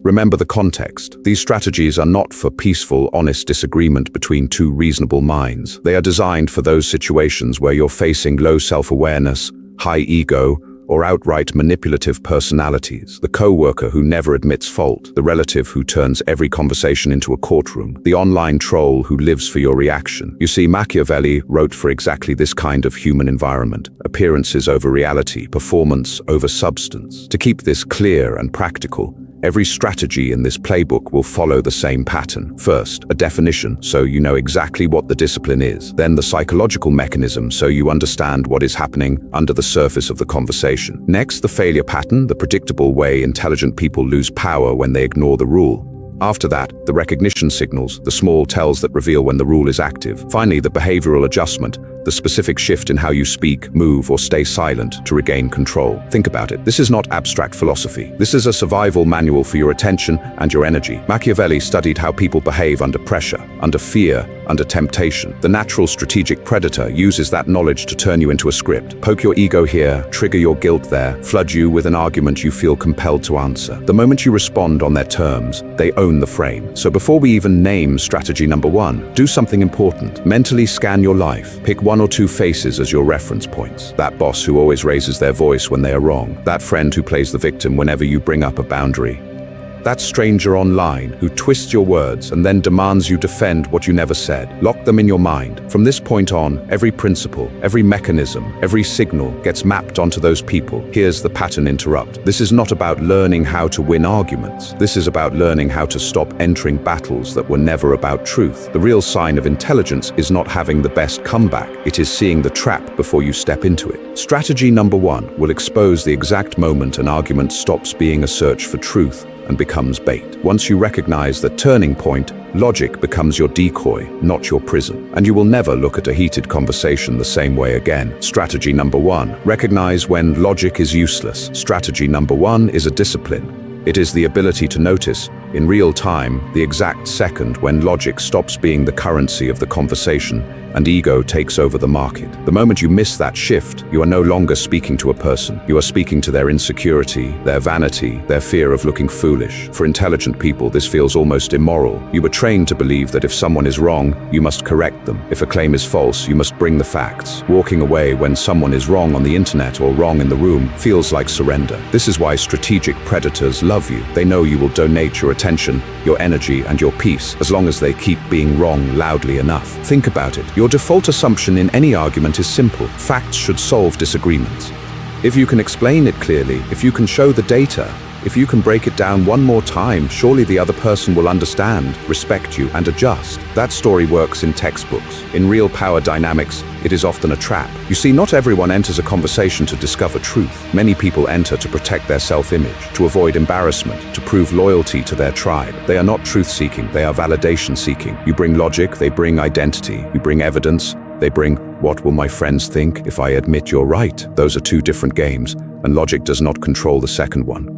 Remember the context. These strategies are not for peaceful, honest disagreement between two reasonable minds. They are designed for those situations where you're facing low self-awareness, high ego, or outright manipulative personalities. The coworker who never admits fault, the relative who turns every conversation into a courtroom, the online troll who lives for your reaction. You see, Machiavelli wrote for exactly this kind of human environment. Appearances over reality, performance over substance. To keep this clear and practical, every strategy in this playbook will follow the same pattern. First, a definition, so you know exactly what the discipline is. Then the psychological mechanism, so you understand what is happening under the surface of the conversation. Next, the failure pattern, the predictable way intelligent people lose power when they ignore the rule. After that, the recognition signals, the small tells that reveal when the rule is active. Finally, the behavioral adjustment, the specific shift in how you speak, move, or stay silent to regain control. Think about it. This is not abstract philosophy. This is a survival manual for your attention and your energy. Machiavelli studied how people behave under pressure, under fear, under temptation. The natural strategic predator uses that knowledge to turn you into a script. Poke your ego here, trigger your guilt there, flood you with an argument you feel compelled to answer. The moment you respond on their terms, they own the frame. So before we even name strategy number 1, do something important. Mentally scan your life. Pick 1 or 2 faces as your reference points. That boss who always raises their voice when they are wrong. That friend who plays the victim whenever you bring up a boundary. That stranger online who twists your words and then demands you defend what you never said. Lock them in your mind. From this point on, every principle, every mechanism, every signal gets mapped onto those people. Here's the pattern interrupt. This is not about learning how to win arguments. This is about learning how to stop entering battles that were never about truth. The real sign of intelligence is not having the best comeback. It is seeing the trap before you step into it. Strategy number 1 will expose the exact moment an argument stops being a search for truth and becomes bait. Once you recognize that turning point, logic becomes your decoy, not your prison. And you will never look at a heated conversation the same way again. Strategy number 1, recognize when logic is useless. Strategy number 1 is a discipline. It is the ability to notice, in real time, the exact second when logic stops being the currency of the conversation and ego takes over the market. The moment you miss that shift, you are no longer speaking to a person. You are speaking to their insecurity, their vanity, their fear of looking foolish. For intelligent people, this feels almost immoral. You were trained to believe that if someone is wrong, you must correct them. If a claim is false, you must bring the facts. Walking away when someone is wrong on the internet or wrong in the room feels like surrender. This is why strategic predators love you. They know you will donate your attention, your energy, and your peace, as long as they keep being wrong loudly enough. Think about it. Your default assumption in any argument is simple. Facts should solve disagreements. If you can explain it clearly, if you can show the data, if you can break it down one more time, surely the other person will understand, respect you, and adjust. That story works in textbooks. In real power dynamics, it is often a trap. You see, not everyone enters a conversation to discover truth. Many people enter to protect their self-image, to avoid embarrassment, to prove loyalty to their tribe. They are not truth-seeking, they are validation-seeking. You bring logic, they bring identity. You bring evidence, they bring, what will my friends think if I admit you're right? Those are 2 different games, and logic does not control the second one.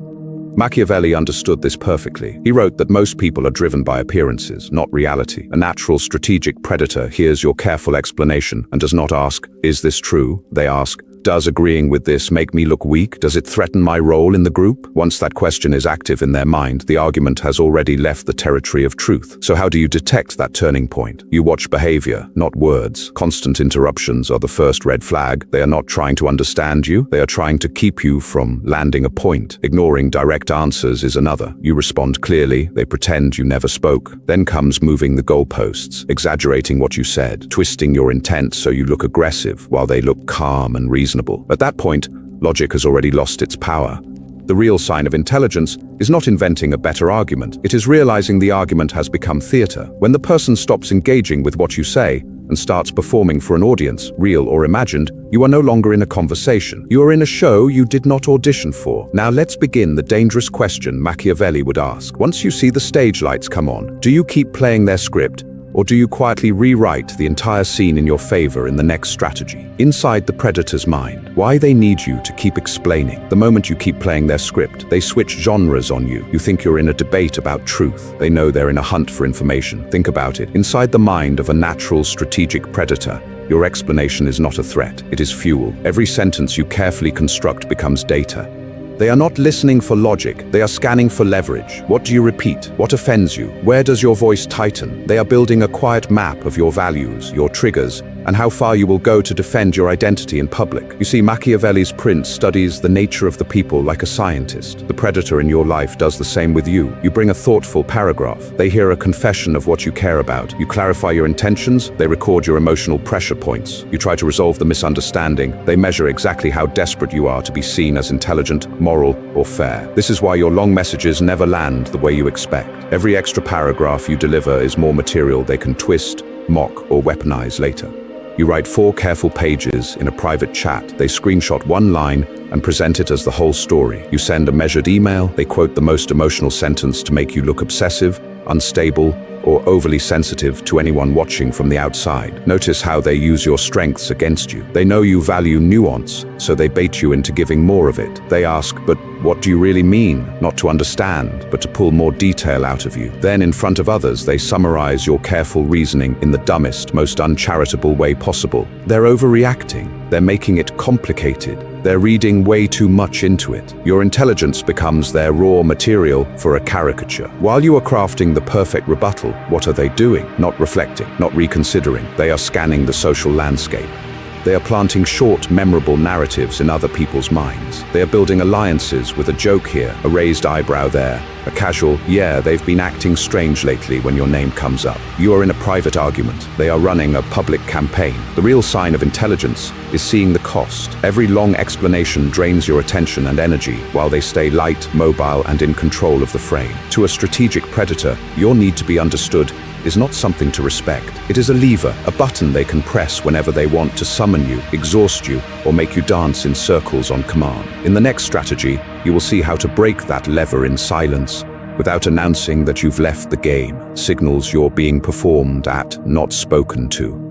Machiavelli understood this perfectly. He wrote that most people are driven by appearances, not reality. A natural strategic predator hears your careful explanation and does not ask, is this true? They ask, does agreeing with this make me look weak? Does it threaten my role in the group? Once that question is active in their mind, the argument has already left the territory of truth. So how do you detect that turning point? You watch behavior, not words. Constant interruptions are the first red flag. They are not trying to understand you. They are trying to keep you from landing a point. Ignoring direct answers is another. You respond clearly. They pretend you never spoke. Then comes moving the goalposts, exaggerating what you said, twisting your intent so you look aggressive while they look calm and reasonable. At that point, logic has already lost its power. The real sign of intelligence is not inventing a better argument. It is realizing the argument has become theater. When the person stops engaging with what you say and starts performing for an audience, real or imagined, you are no longer in a conversation. You are in a show you did not audition for. Now let's begin the dangerous question Machiavelli would ask. Once you see the stage lights come on, do you keep playing their script? Or do you quietly rewrite the entire scene in your favor in the next strategy? Inside the predator's mind, why they need you to keep explaining. The moment you keep playing their script, they switch genres on you. You think you're in a debate about truth. They know they're in a hunt for information. Think about it. Inside the mind of a natural strategic predator, your explanation is not a threat. It is fuel. Every sentence you carefully construct becomes data. They are not listening for logic, they are scanning for leverage. What do you repeat? What offends you? Where does your voice tighten? They are building a quiet map of your values, your triggers, and how far you will go to defend your identity in public. You see, Machiavelli's prince studies the nature of the people like a scientist. The predator in your life does the same with you. You bring a thoughtful paragraph. They hear a confession of what you care about. You clarify your intentions. They record your emotional pressure points. You try to resolve the misunderstanding. They measure exactly how desperate you are to be seen as intelligent, moral, or fair. This is why your long messages never land the way you expect. Every extra paragraph you deliver is more material they can twist, mock, or weaponize later. You write 4 careful pages in a private chat. They screenshot one line and present it as the whole story. You send a measured email. They quote the most emotional sentence to make you look obsessive, unstable, or overly sensitive to anyone watching from the outside. Notice how they use your strengths against you. They know you value nuance, so they bait you into giving more of it. They ask, but what do you really mean? Not to understand, but to pull more detail out of you. Then, in front of others, they summarize your careful reasoning in the dumbest, most uncharitable way possible. They're overreacting. They're making it complicated. They're reading way too much into it. Your intelligence becomes their raw material for a caricature. While you are crafting the perfect rebuttal, what are they doing? Not reflecting, not reconsidering. They are scanning the social landscape. They are planting short, memorable narratives in other people's minds. They are building alliances with a joke here, a raised eyebrow there, a casual, yeah, they've been acting strange lately when your name comes up. You are in a private argument. They are running a public campaign. The real sign of intelligence is seeing the cost. Every long explanation drains your attention and energy while they stay light, mobile, and in control of the frame. To a strategic predator, your need to be understood is not something to respect. It is a lever, a button they can press whenever they want to summon you, exhaust you, or make you dance in circles on command. In the next strategy, you will see how to break that lever in silence without announcing that you've left the game. Signals you're being performed at, not spoken to.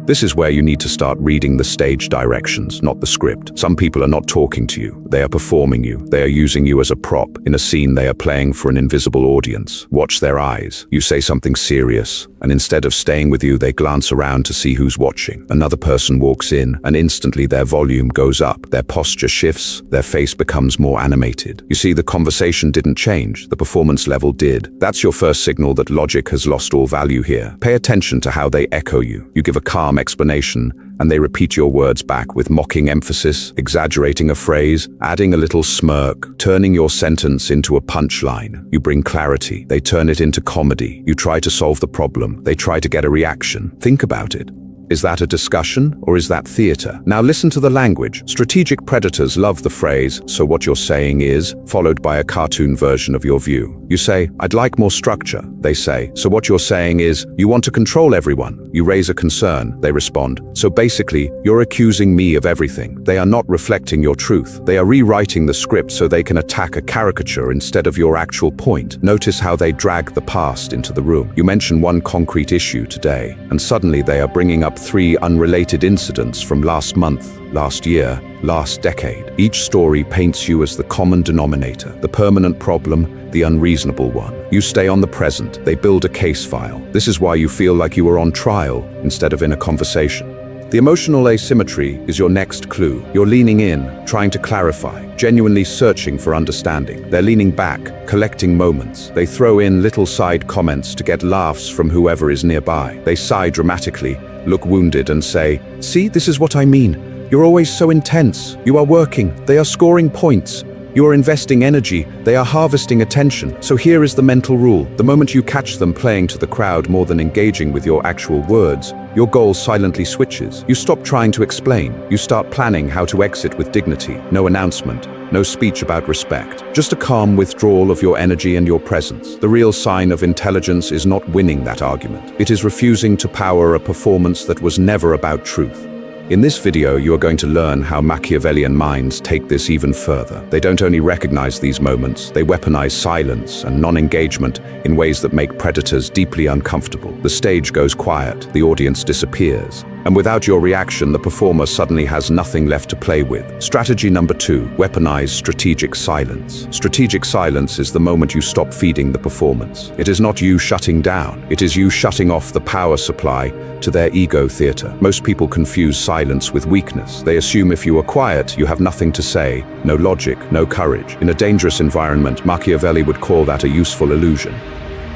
This is where you need to start reading the stage directions, not the script. Some people are not talking to you. They are performing you. They are using you as a prop. In a scene, they are playing for an invisible audience. Watch their eyes. You say something serious, and instead of staying with you, they glance around to see who's watching. Another person walks in, and instantly their volume goes up. Their posture shifts. Their face becomes more animated. You see, the conversation didn't change. The performance level did. That's your first signal that logic has lost all value here. Pay attention to how they echo you. You give a calm explanation, and they repeat your words back with mocking emphasis, exaggerating a phrase, adding a little smirk, turning your sentence into a punchline. You bring clarity. They turn it into comedy. You try to solve the problem. They try to get a reaction. Think about it. Is that a discussion, or is that theater? Now listen to the language. Strategic predators love the phrase, "So what you're saying is," followed by a cartoon version of your view. You say, "I'd like more structure." They say, "So what you're saying is, you want to control everyone." You raise a concern. They respond, "So basically, you're accusing me of everything." They are not reflecting your truth. They are rewriting the script so they can attack a caricature instead of your actual point. Notice how they drag the past into the room. You mention one concrete issue today, and suddenly they are bringing up 3 unrelated incidents from last month, last year, last decade. Each story paints you as the common denominator, the permanent problem, the unreasonable one. You stay on the present. They build a case file. This is why you feel like you are on trial instead of in a conversation. The emotional asymmetry is your next clue. You're leaning in, trying to clarify, genuinely searching for understanding. They're leaning back, collecting moments. They throw in little side comments to get laughs from whoever is nearby. They sigh dramatically, look wounded, and say, "See, this is what I mean. You're always so intense. You are working. They are scoring points. You are investing energy. They are harvesting attention. So here is the mental rule. The moment you catch them playing to the crowd more than engaging with your actual words, your goal silently switches. You stop trying to explain. You start planning how to exit with dignity. No announcement. No speech about respect. Just a calm withdrawal of your energy and your presence. The real sign of intelligence is not winning that argument. It is refusing to power a performance that was never about truth. In this video, you are going to learn how Machiavellian minds take this even further. They don't only recognize these moments, they weaponize silence and non-engagement in ways that make predators deeply uncomfortable. The stage goes quiet, the audience disappears, and without your reaction, the performer suddenly has nothing left to play with. Strategy number 2, weaponize strategic silence. Strategic silence is the moment you stop feeding the performance. It is not you shutting down, it is you shutting off the power supply to their ego theater. Most people confuse silence with weakness. They assume if you are quiet, you have nothing to say, no logic, no courage. In a dangerous environment, Machiavelli would call that a useful illusion.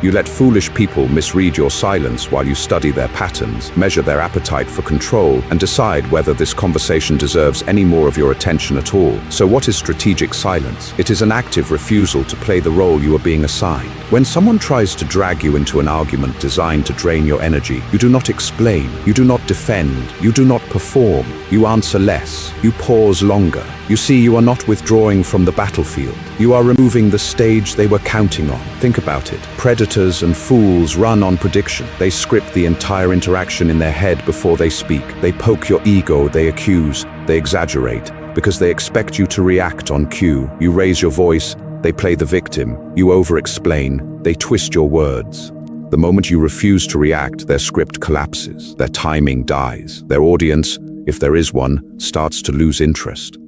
You let foolish people misread your silence while you study their patterns, measure their appetite for control, and decide whether this conversation deserves any more of your attention at all. So what is strategic silence? It is an active refusal to play the role you are being assigned. When someone tries to drag you into an argument designed to drain your energy, you do not explain, you do not defend, you do not perform, you answer less, you pause longer. You see, you are not withdrawing from the battlefield. You are removing the stage they were counting on. Think about it. Predators and fools run on prediction. They script the entire interaction in their head before they speak. They poke your ego, they accuse, they exaggerate, because they expect you to react on cue. You raise your voice, they play the victim. You over-explain, they twist your words. The moment you refuse to react, their script collapses, their timing dies, their audience, if there is one, starts to lose interest.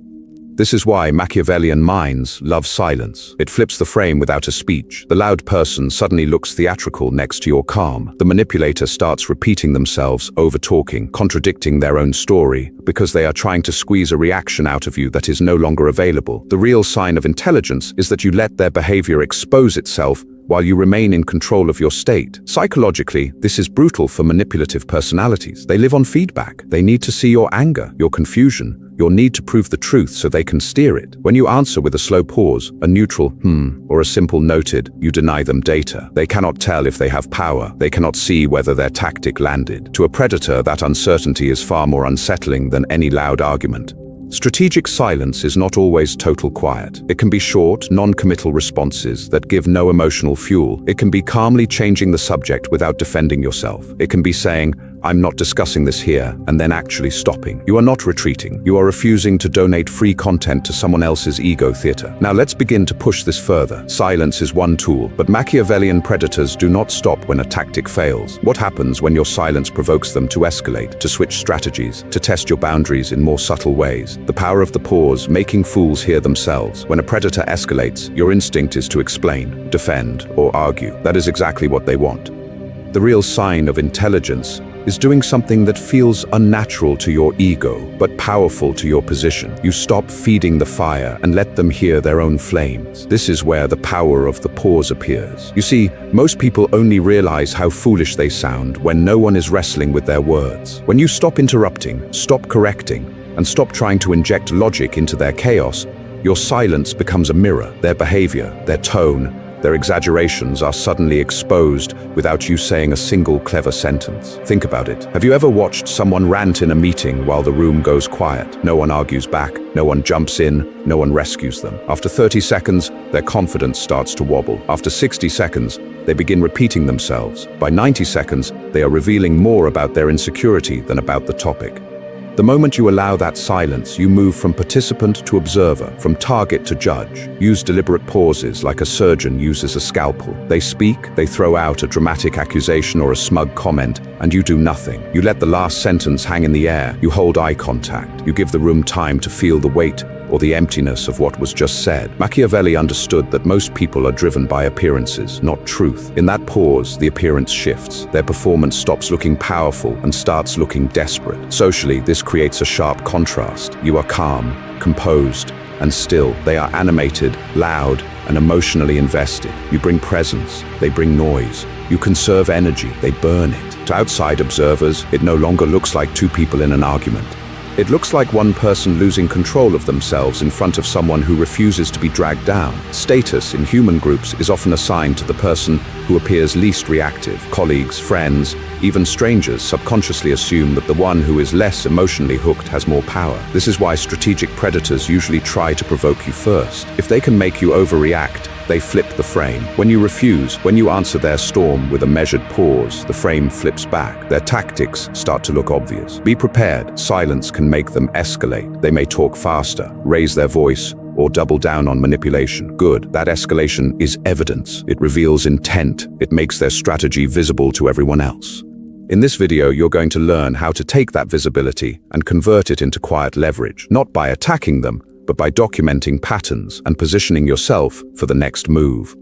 This is why Machiavellian minds love silence. It flips the frame without a speech. The loud person suddenly looks theatrical next to your calm. The manipulator starts repeating themselves, over-talking, contradicting their own story, because they are trying to squeeze a reaction out of you that is no longer available. The real sign of intelligence is that you let their behavior expose itself while you remain in control of your state. Psychologically, this is brutal for manipulative personalities. They live on feedback. They need to see your anger, your confusion, your need to prove the truth so they can steer it. When you answer with a slow pause, a neutral or a simple noted, you deny them data. They cannot tell if they have power. They cannot see whether their tactic landed. To a predator, that uncertainty is far more unsettling than any loud argument. Strategic silence is not always total quiet. It can be short, non-committal responses that give no emotional fuel. It can be calmly changing the subject without defending yourself. It can be saying, "I'm not discussing this here," and then actually stopping. You are not retreating. You are refusing to donate free content to someone else's ego theater. Now let's begin to push this further. Silence is one tool, but Machiavellian predators do not stop when a tactic fails. What happens when your silence provokes them to escalate, to switch strategies, to test your boundaries in more subtle ways? The power of the pause, making fools hear themselves. When a predator escalates, your instinct is to explain, defend, or argue. That is exactly what they want. The real sign of intelligence is doing something that feels unnatural to your ego, but powerful to your position. You stop feeding the fire and let them hear their own flames. This is where the power of the pause appears. You see, most people only realize how foolish they sound when no one is wrestling with their words. When you stop interrupting, stop correcting, and stop trying to inject logic into their chaos, your silence becomes a mirror. Their behavior, their tone, their exaggerations are suddenly exposed without you saying a single clever sentence. Think about it. Have you ever watched someone rant in a meeting while the room goes quiet? No one argues back, no one jumps in, no one rescues them. After 30 seconds, their confidence starts to wobble. After 60 seconds, they begin repeating themselves. By 90 seconds, they are revealing more about their insecurity than about the topic. The moment you allow that silence, you move from participant to observer, from target to judge. Use deliberate pauses like a surgeon uses a scalpel. They speak, they throw out a dramatic accusation or a smug comment, and you do nothing. You let the last sentence hang in the air. You hold eye contact. You give the room time to feel the weight or the emptiness of what was just said. Machiavelli understood that most people are driven by appearances, not truth. In that pause, the appearance shifts. Their performance stops looking powerful and starts looking desperate. Socially, this creates a sharp contrast. You are calm, composed, and still. They are animated, loud, and emotionally invested. You bring presence, they bring noise. You conserve energy, they burn it. To outside observers, it no longer looks like two people in an argument. It looks like one person losing control of themselves in front of someone who refuses to be dragged down. Status in human groups is often assigned to the person who appears least reactive. Colleagues, friends, even strangers subconsciously assume that the one who is less emotionally hooked has more power. This is why strategic predators usually try to provoke you first. If they can make you overreact, they flip the frame. When you refuse, when you answer their storm with a measured pause, the frame flips back. Their tactics start to look obvious. Be prepared. Silence can make them escalate. They may talk faster, raise their voice, or double down on manipulation. Good. That escalation is evidence. It reveals intent. It makes their strategy visible to everyone else. In this video, you're going to learn how to take that visibility and convert it into quiet leverage, not by attacking them, but by documenting patterns and positioning yourself for the next move.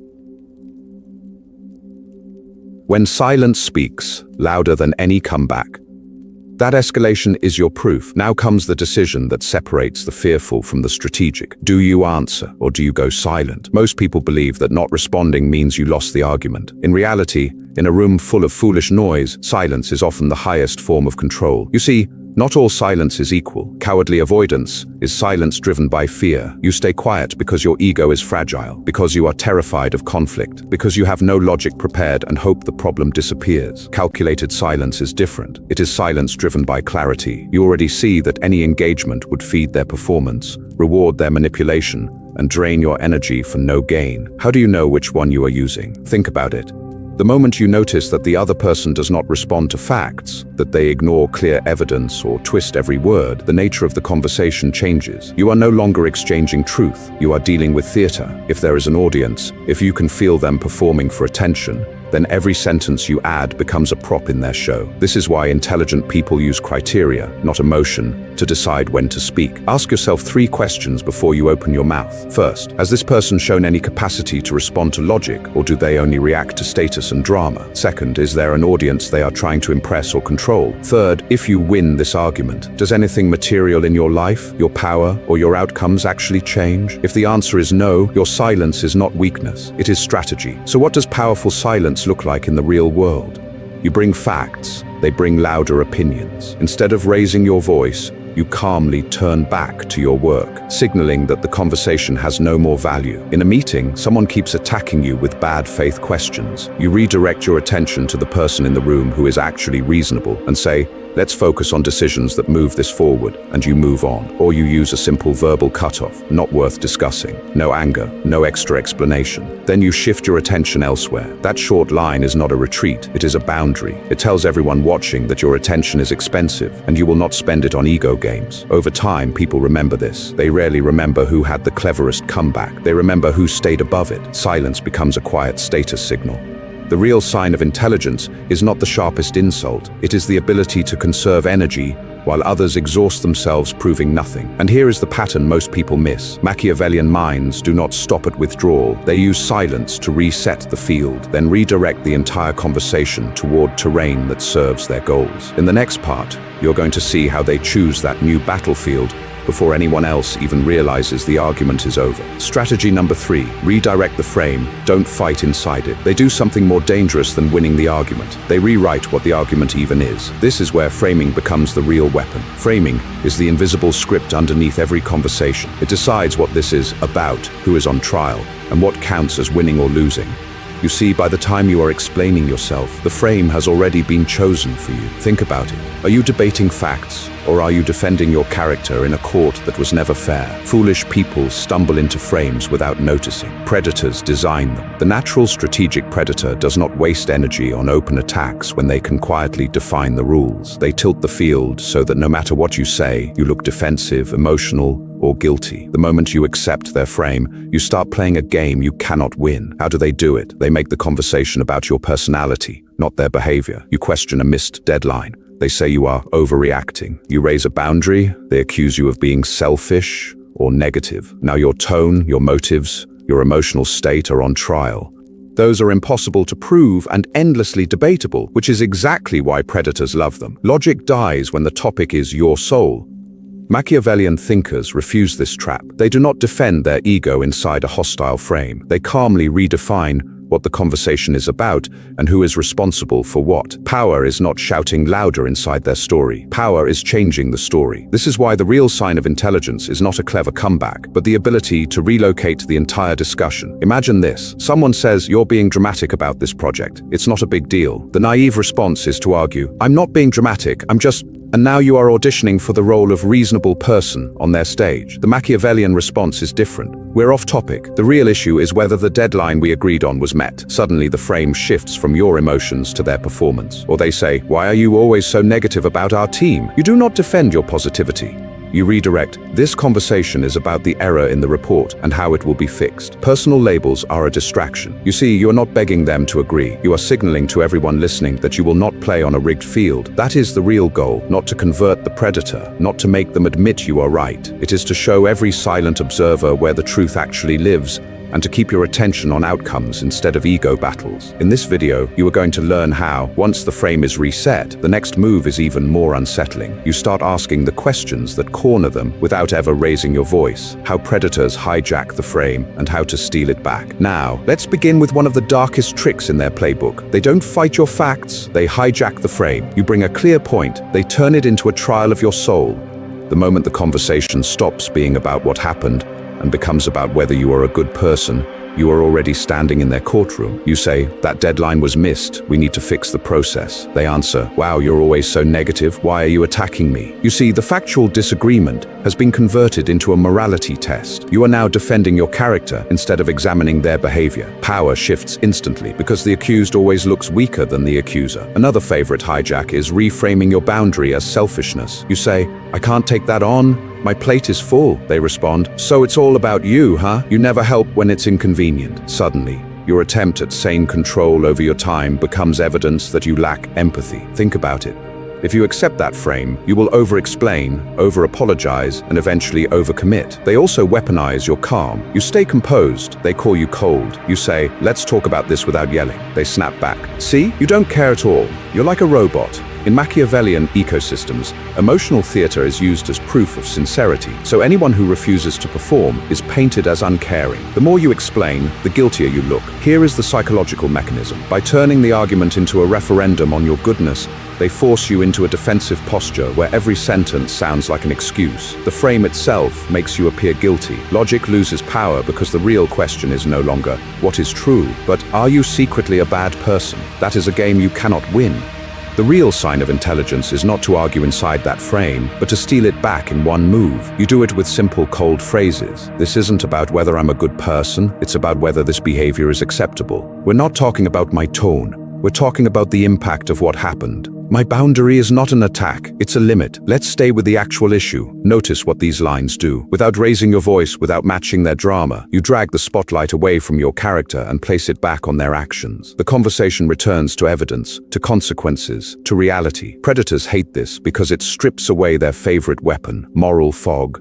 When silence speaks, louder than any comeback, that escalation is your proof. Now comes the decision that separates the fearful from the strategic. Do you answer or do you go silent? Most people believe that not responding means you lost the argument. In reality, in a room full of foolish noise, silence is often the highest form of control. You see, not all silence is equal. Cowardly avoidance is silence driven by fear. You stay quiet because your ego is fragile, because you are terrified of conflict, because you have no logic prepared and hope the problem disappears. Calculated silence is different. It is silence driven by clarity. You already see that any engagement would feed their performance, reward their manipulation, and drain your energy for no gain. How do you know which one you are using? Think about it. The moment you notice that the other person does not respond to facts, that they ignore clear evidence or twist every word, the nature of the conversation changes. You are no longer exchanging truth. You are dealing with theater. If there is an audience, if you can feel them performing for attention, then every sentence you add becomes a prop in their show. This is why intelligent people use criteria, not emotion, to decide when to speak. Ask yourself 3 questions before you open your mouth. First, has this person shown any capacity to respond to logic, or do they only react to status and drama? Second, is there an audience they are trying to impress or control? Third, if you win this argument, does anything material in your life, your power, or your outcomes actually change? If the answer is no, your silence is not weakness, it is strategy. So what does powerful silence look like in the real world? You bring facts, they bring louder opinions. Instead of raising your voice, you calmly turn back to your work, signaling that the conversation has no more value. In a meeting, someone keeps attacking you with bad faith questions. You redirect your attention to the person in the room who is actually reasonable and say, let's focus on decisions that move this forward, and you move on. Or you use a simple verbal cutoff, not worth discussing. No anger, no extra explanation. Then you shift your attention elsewhere. That short line is not a retreat, it is a boundary. It tells everyone watching that your attention is expensive, and you will not spend it on ego games. Over time, people remember this. They rarely remember who had the cleverest comeback. They remember who stayed above it. Silence becomes a quiet status signal. The real sign of intelligence is not the sharpest insult, it is the ability to conserve energy while others exhaust themselves proving nothing. And here is the pattern most people miss. Machiavellian minds do not stop at withdrawal. They use silence to reset the field, then redirect the entire conversation toward terrain that serves their goals. In the next part, you're going to see how they choose that new battlefield before anyone else even realizes the argument is over. Strategy number 3, redirect the frame, don't fight inside it. They do something more dangerous than winning the argument. They rewrite what the argument even is. This is where framing becomes the real weapon. Framing is the invisible script underneath every conversation. It decides what this is about, who is on trial, and what counts as winning or losing. You see, by the time you are explaining yourself, the frame has already been chosen for you. Think about it. Are you debating facts, or are you defending your character in a court that was never fair? Foolish people stumble into frames without noticing. Predators design them. The natural strategic predator does not waste energy on open attacks when they can quietly define the rules. They tilt the field so that no matter what you say, you look defensive, emotional, or guilty. The moment you accept their frame, you start playing a game you cannot win. How do they do it? They make the conversation about your personality, not their behavior. You question a missed deadline. They say you are overreacting. You raise a boundary. They accuse you of being selfish or negative. Now your tone, your motives, your emotional state are on trial. Those are impossible to prove and endlessly debatable, which is exactly why predators love them. Logic dies when the topic is your soul. Machiavellian thinkers refuse this trap. They do not defend their ego inside a hostile frame. They calmly redefine what the conversation is about and who is responsible for what. Power is not shouting louder inside their story. Power is changing the story. This is why the real sign of intelligence is not a clever comeback, but the ability to relocate the entire discussion. Imagine this. Someone says, "You're being dramatic about this project. It's not a big deal." The naive response is to argue, "I'm not being dramatic, I'm just..." And now you are auditioning for the role of reasonable person on their stage. The Machiavellian response is different. We're off topic. The real issue is whether the deadline we agreed on was met. Suddenly the frame shifts from your emotions to their performance. Or they say, "Why are you always so negative about our team?" You do not defend your positivity. You redirect, "This conversation is about the error in the report and how it will be fixed." Personal labels are a distraction. You see, you are not begging them to agree. You are signaling to everyone listening that you will not play on a rigged field. That is the real goal, not to convert the predator, not to make them admit you are right. It is to show every silent observer where the truth actually lives, and to keep your attention on outcomes instead of ego battles. In this video, you are going to learn how, once the frame is reset, the next move is even more unsettling. You start asking the questions that corner them without ever raising your voice, how predators hijack the frame and how to steal it back. Now, let's begin with one of the darkest tricks in their playbook. They don't fight your facts, they hijack the frame. You bring a clear point, they turn it into a trial of your soul. The moment the conversation stops being about what happened and becomes about whether you are a good person, you are already standing in their courtroom. You say, "That deadline was missed, we need to fix the process." They answer, "Wow, you're always so negative, why are you attacking me?" You see, the factual disagreement has been converted into a morality test. You are now defending your character instead of examining their behavior. Power shifts instantly because the accused always looks weaker than the accuser. Another favorite hijack is reframing your boundary as selfishness. You say, "I can't take that on. My plate is full." They respond, "So it's all about you, huh? You never help when it's inconvenient." Suddenly, Your attempt at sane control over your time becomes evidence that you lack empathy. Think about it. If you accept that frame, you will over-explain, over-apologize, and eventually overcommit. They also weaponize your calm. You stay composed, they call you cold. You say, let's talk about this without yelling. They snap back. See, you don't care at all. You're like a robot. In Machiavellian ecosystems, emotional theater is used as proof of sincerity, so anyone who refuses to perform is painted as uncaring. The more you explain, the guiltier you look. Here is the psychological mechanism. By turning the argument into a referendum on your goodness, they force you into a defensive posture where every sentence sounds like an excuse. The frame itself makes you appear guilty. Logic loses power because the real question is no longer, what is true, but are you secretly a bad person? That is a game you cannot win. The real sign of intelligence is not to argue inside that frame, but to steal it back in one move. You do it with simple, cold phrases. This isn't about whether I'm a good person, it's about whether this behavior is acceptable. We're not talking about my tone. We're talking about the impact of what happened. My boundary is not an attack, it's a limit. Let's stay with the actual issue. Notice what these lines do. Without raising your voice, without matching their drama, you drag the spotlight away from your character and place it back on their actions. The conversation returns to evidence, to consequences, to reality. Predators hate this because it strips away their favorite weapon, moral fog.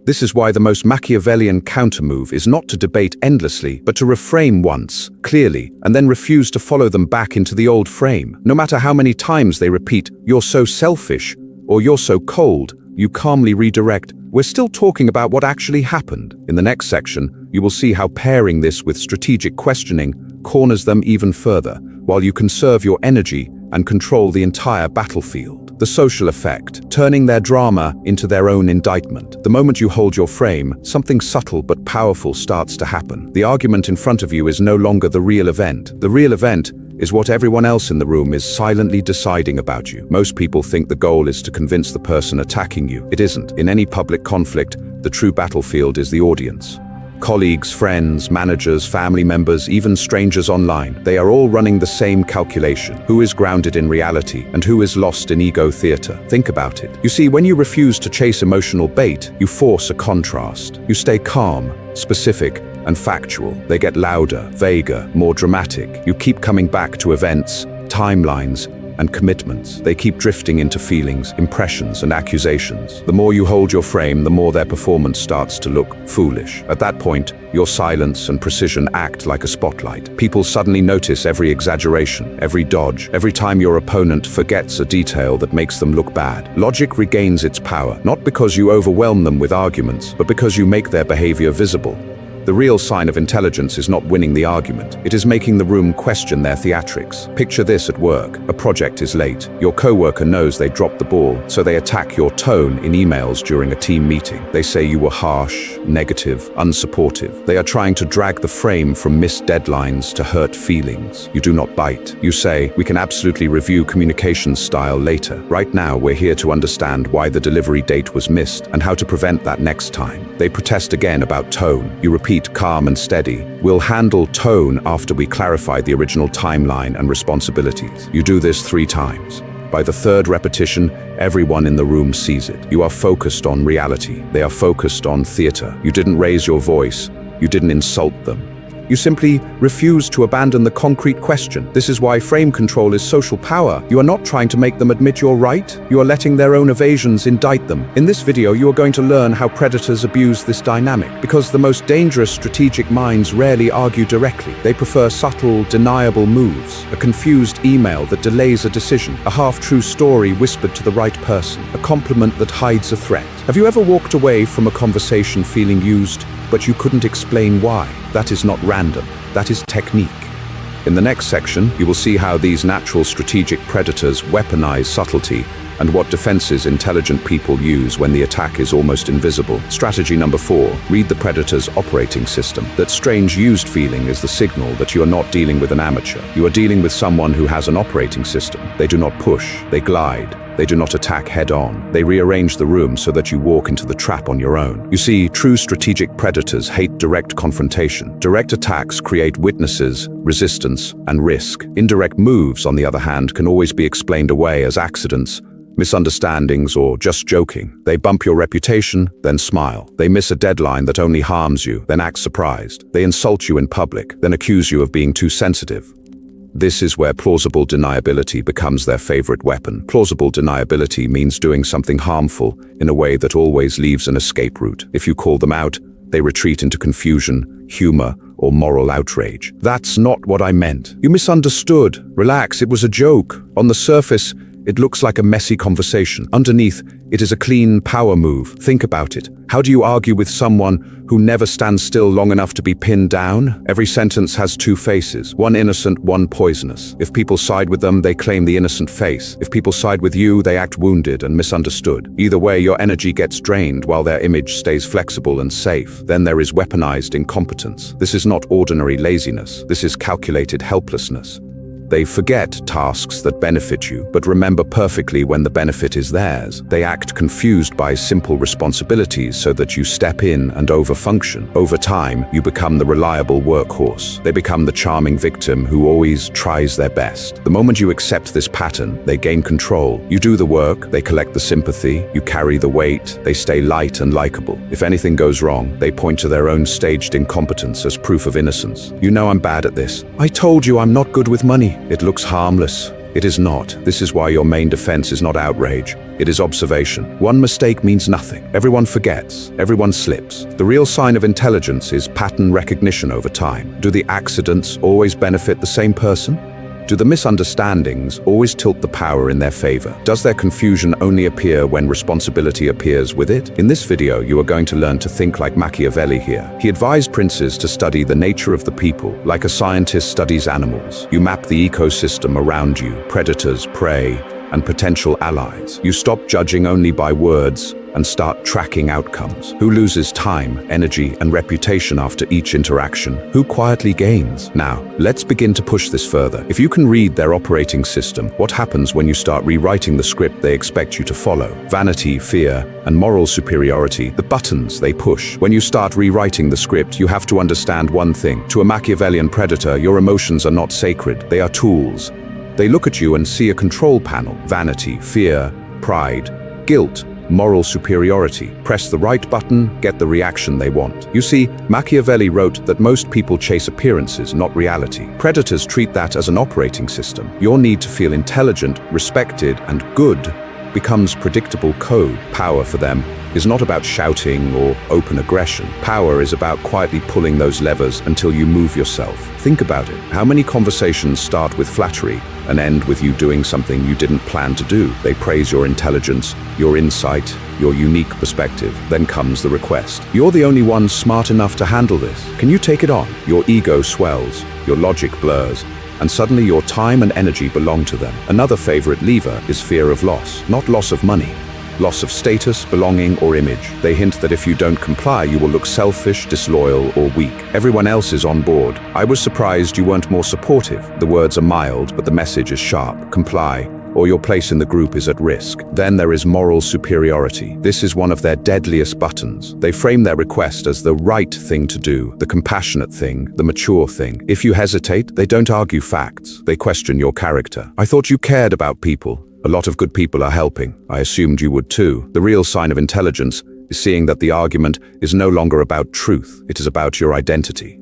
This is why the most Machiavellian countermove is not to debate endlessly, but to reframe once, clearly, and then refuse to follow them back into the old frame. No matter how many times they repeat, "You're so selfish," or "You're so cold," you calmly redirect, "We're still talking about what actually happened." In the next section, you will see how pairing this with strategic questioning corners them even further, while you conserve your energy and control the entire battlefield. The social effect, turning their drama into their own indictment. The moment you hold your frame, something subtle but powerful starts to happen. The argument in front of you is no longer the real event. The real event is what everyone else in the room is silently deciding about you. Most people think the goal is to convince the person attacking you. It isn't. In any public conflict, the true battlefield is the audience. Colleagues, friends, managers, family members, even strangers online, they are all running the same calculation. Who is grounded in reality and who is lost in ego theater? Think about it. You see, when you refuse to chase emotional bait, you force a contrast. You stay calm, specific, and factual. They get louder, vaguer, more dramatic. You keep coming back to events, timelines, and commitments. They keep drifting into feelings, impressions, and accusations. The more you hold your frame, the more their performance starts to look foolish. At that point, your silence and precision act like a spotlight. People suddenly notice every exaggeration, every dodge, every time your opponent forgets a detail that makes them look bad. Logic regains its power, not because you overwhelm them with arguments, but because you make their behavior visible. The real sign of intelligence is not winning the argument. It is making the room question their theatrics. Picture this at work. A project is late. Your coworker knows they dropped the ball, so they attack your tone in emails during a team meeting. They say you were harsh, negative, unsupportive. They are trying to drag the frame from missed deadlines to hurt feelings. You do not bite. You say, we can absolutely review communication style later. Right now, we're here to understand why the delivery date was missed and how to prevent that next time. They protest again about tone. You repeat calm and steady. We'll handle tone after we clarify the original timeline and responsibilities. You do this 3 times. By the 3rd repetition, everyone in the room sees it. You are focused on reality. They are focused on theater. You didn't raise your voice. You didn't insult them. You simply refuse to abandon the concrete question. This is why frame control is social power. You are not trying to make them admit you're right. You are letting their own evasions indict them. In this video, you are going to learn how predators abuse this dynamic. Because the most dangerous strategic minds rarely argue directly. They prefer subtle, deniable moves. A confused email that delays a decision. A half-true story whispered to the right person. A compliment that hides a threat. Have you ever walked away from a conversation feeling used, but you couldn't explain why? That is not random, that is technique. In the next section, you will see how these natural strategic predators weaponize subtlety and what defenses intelligent people use when the attack is almost invisible. Strategy number 4, read the predator's operating system. That strange used feeling is the signal that you are not dealing with an amateur. You are dealing with someone who has an operating system. They do not push, they glide. They do not attack head-on. They rearrange the room so that you walk into the trap on your own. You see, true strategic predators hate direct confrontation. Direct attacks create witnesses, resistance, and risk. Indirect moves, on the other hand, can always be explained away as accidents, misunderstandings, or just joking. They bump your reputation, then smile. They miss a deadline that only harms you, then act surprised. They insult you in public, then accuse you of being too sensitive. This is where plausible deniability becomes their favorite weapon. Plausible deniability means doing something harmful in a way that always leaves an escape route. If you call them out, they retreat into confusion, humor, or moral outrage. That's not what I meant. You misunderstood. Relax, it was a joke. On the surface, it looks like a messy conversation. Underneath, it is a clean power move. Think about it. How do you argue with someone who never stands still long enough to be pinned down? Every sentence has two faces, one innocent, one poisonous. If people side with them, they claim the innocent face. If people side with you, they act wounded and misunderstood. Either way, your energy gets drained while their image stays flexible and safe. Then there is weaponized incompetence. This is not ordinary laziness. This is calculated helplessness. They forget tasks that benefit you, but remember perfectly when the benefit is theirs. They act confused by simple responsibilities so that you step in and overfunction. Over time, you become the reliable workhorse. They become the charming victim who always tries their best. The moment you accept this pattern, they gain control. You do the work, they collect the sympathy, you carry the weight, they stay light and likable. If anything goes wrong, they point to their own staged incompetence as proof of innocence. You know I'm bad at this. I told you I'm not good with money. It looks harmless. It is not. This is why your main defense is not outrage. It is observation. One mistake means nothing. Everyone forgets. Everyone slips. The real sign of intelligence is pattern recognition over time. Do the accidents always benefit the same person? Do the misunderstandings always tilt the power in their favor? Does their confusion only appear when responsibility appears with it? In this video, you are going to learn to think like Machiavelli here. He advised princes to study the nature of the people, like a scientist studies animals. You map the ecosystem around you, predators, prey, and potential allies. You stop judging only by words and start tracking outcomes. Who loses time, energy, and reputation after each interaction? Who quietly gains? Now, let's begin to push this further. If you can read their operating system, what happens when you start rewriting the script they expect you to follow? Vanity, fear, and moral superiority, the buttons they push. When you start rewriting the script, you have to understand one thing. To a Machiavellian predator, your emotions are not sacred. They are tools. They look at you and see a control panel. Vanity, fear, pride, guilt, moral superiority. Press the right button, get the reaction they want. You see, Machiavelli wrote that most people chase appearances, not reality. Predators treat that as an operating system. Your need to feel intelligent, respected, and good becomes predictable code. Power for them is not about shouting or open aggression. Power is about quietly pulling those levers until you move yourself. Think about it. How many conversations start with flattery and end with you doing something you didn't plan to do? They praise your intelligence, your insight, your unique perspective. Then comes the request. You're the only one smart enough to handle this. Can you take it on? Your ego swells, your logic blurs, and suddenly your time and energy belong to them. Another favorite lever is fear of loss, not loss of money. Loss of status, belonging, or image. They hint that if you don't comply, you will look selfish, disloyal, or weak. Everyone else is on board. I was surprised you weren't more supportive. The words are mild, but the message is sharp. Comply, or your place in the group is at risk. Then there is moral superiority. This is one of their deadliest buttons. They frame their request as the right thing to do, the compassionate thing, the mature thing. If you hesitate, they don't argue facts. They question your character. I thought you cared about people. A lot of good people are helping. I assumed you would too. The real sign of intelligence is seeing that the argument is no longer about truth. It is about your identity.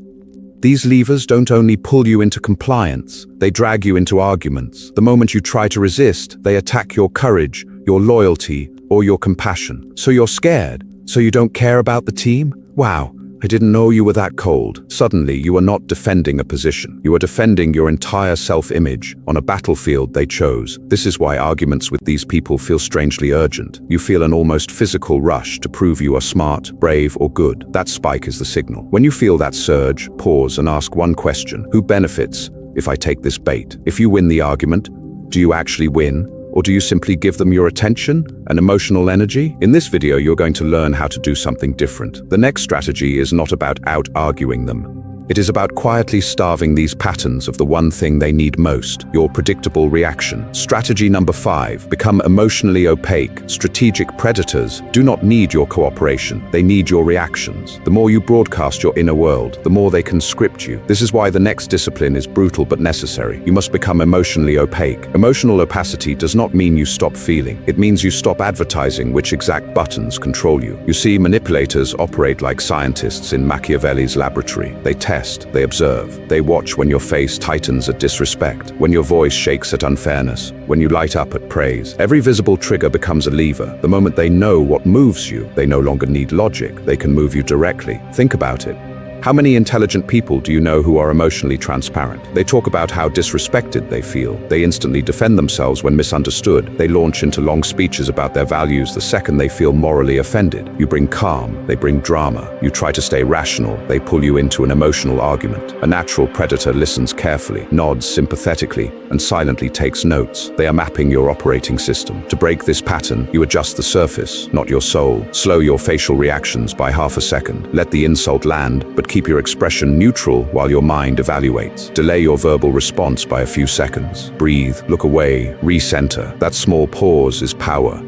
These levers don't only pull you into compliance, they drag you into arguments. The moment you try to resist, they attack your courage, your loyalty, or your compassion. So you're scared? So you don't care about the team? Wow, I didn't know you were that cold. Suddenly, you are not defending a position. You are defending your entire self-image on a battlefield they chose. This is why arguments with these people feel strangely urgent. You feel an almost physical rush to prove you are smart, brave, or good. That spike is the signal. When you feel that surge, pause and ask one question. Who benefits if I take this bait? If you win the argument, do you actually win? Or do you simply give them your attention and emotional energy? In this video, you're going to learn how to do something different. The next strategy is not about out-arguing them. It is about quietly starving these patterns of the one thing they need most, your predictable reaction. Strategy number 5, become emotionally opaque. Strategic predators do not need your cooperation, they need your reactions. The more you broadcast your inner world, the more they can script you. This is why the next discipline is brutal but necessary. You must become emotionally opaque. Emotional opacity does not mean you stop feeling. It means you stop advertising which exact buttons control you. You see, manipulators operate like scientists in Machiavelli's laboratory. They test, they observe, they watch when your face tightens at disrespect, when your voice shakes at unfairness, when you light up at praise. Every visible trigger becomes a lever. The moment they know what moves you, they no longer need logic. They can move you directly. Think about it. How many intelligent people do you know who are emotionally transparent? They talk about how disrespected they feel. They instantly defend themselves when misunderstood. They launch into long speeches about their values the second they feel morally offended. You bring calm, they bring drama. You try to stay rational, they pull you into an emotional argument. A natural predator listens carefully, nods sympathetically, and silently takes notes. They are mapping your operating system. To break this pattern, you adjust the surface, not your soul. Slow your facial reactions by half a second. Let the insult land, but keep your expression neutral while your mind evaluates. Delay your verbal response by a few seconds. Breathe, look away, recenter. That small pause is power.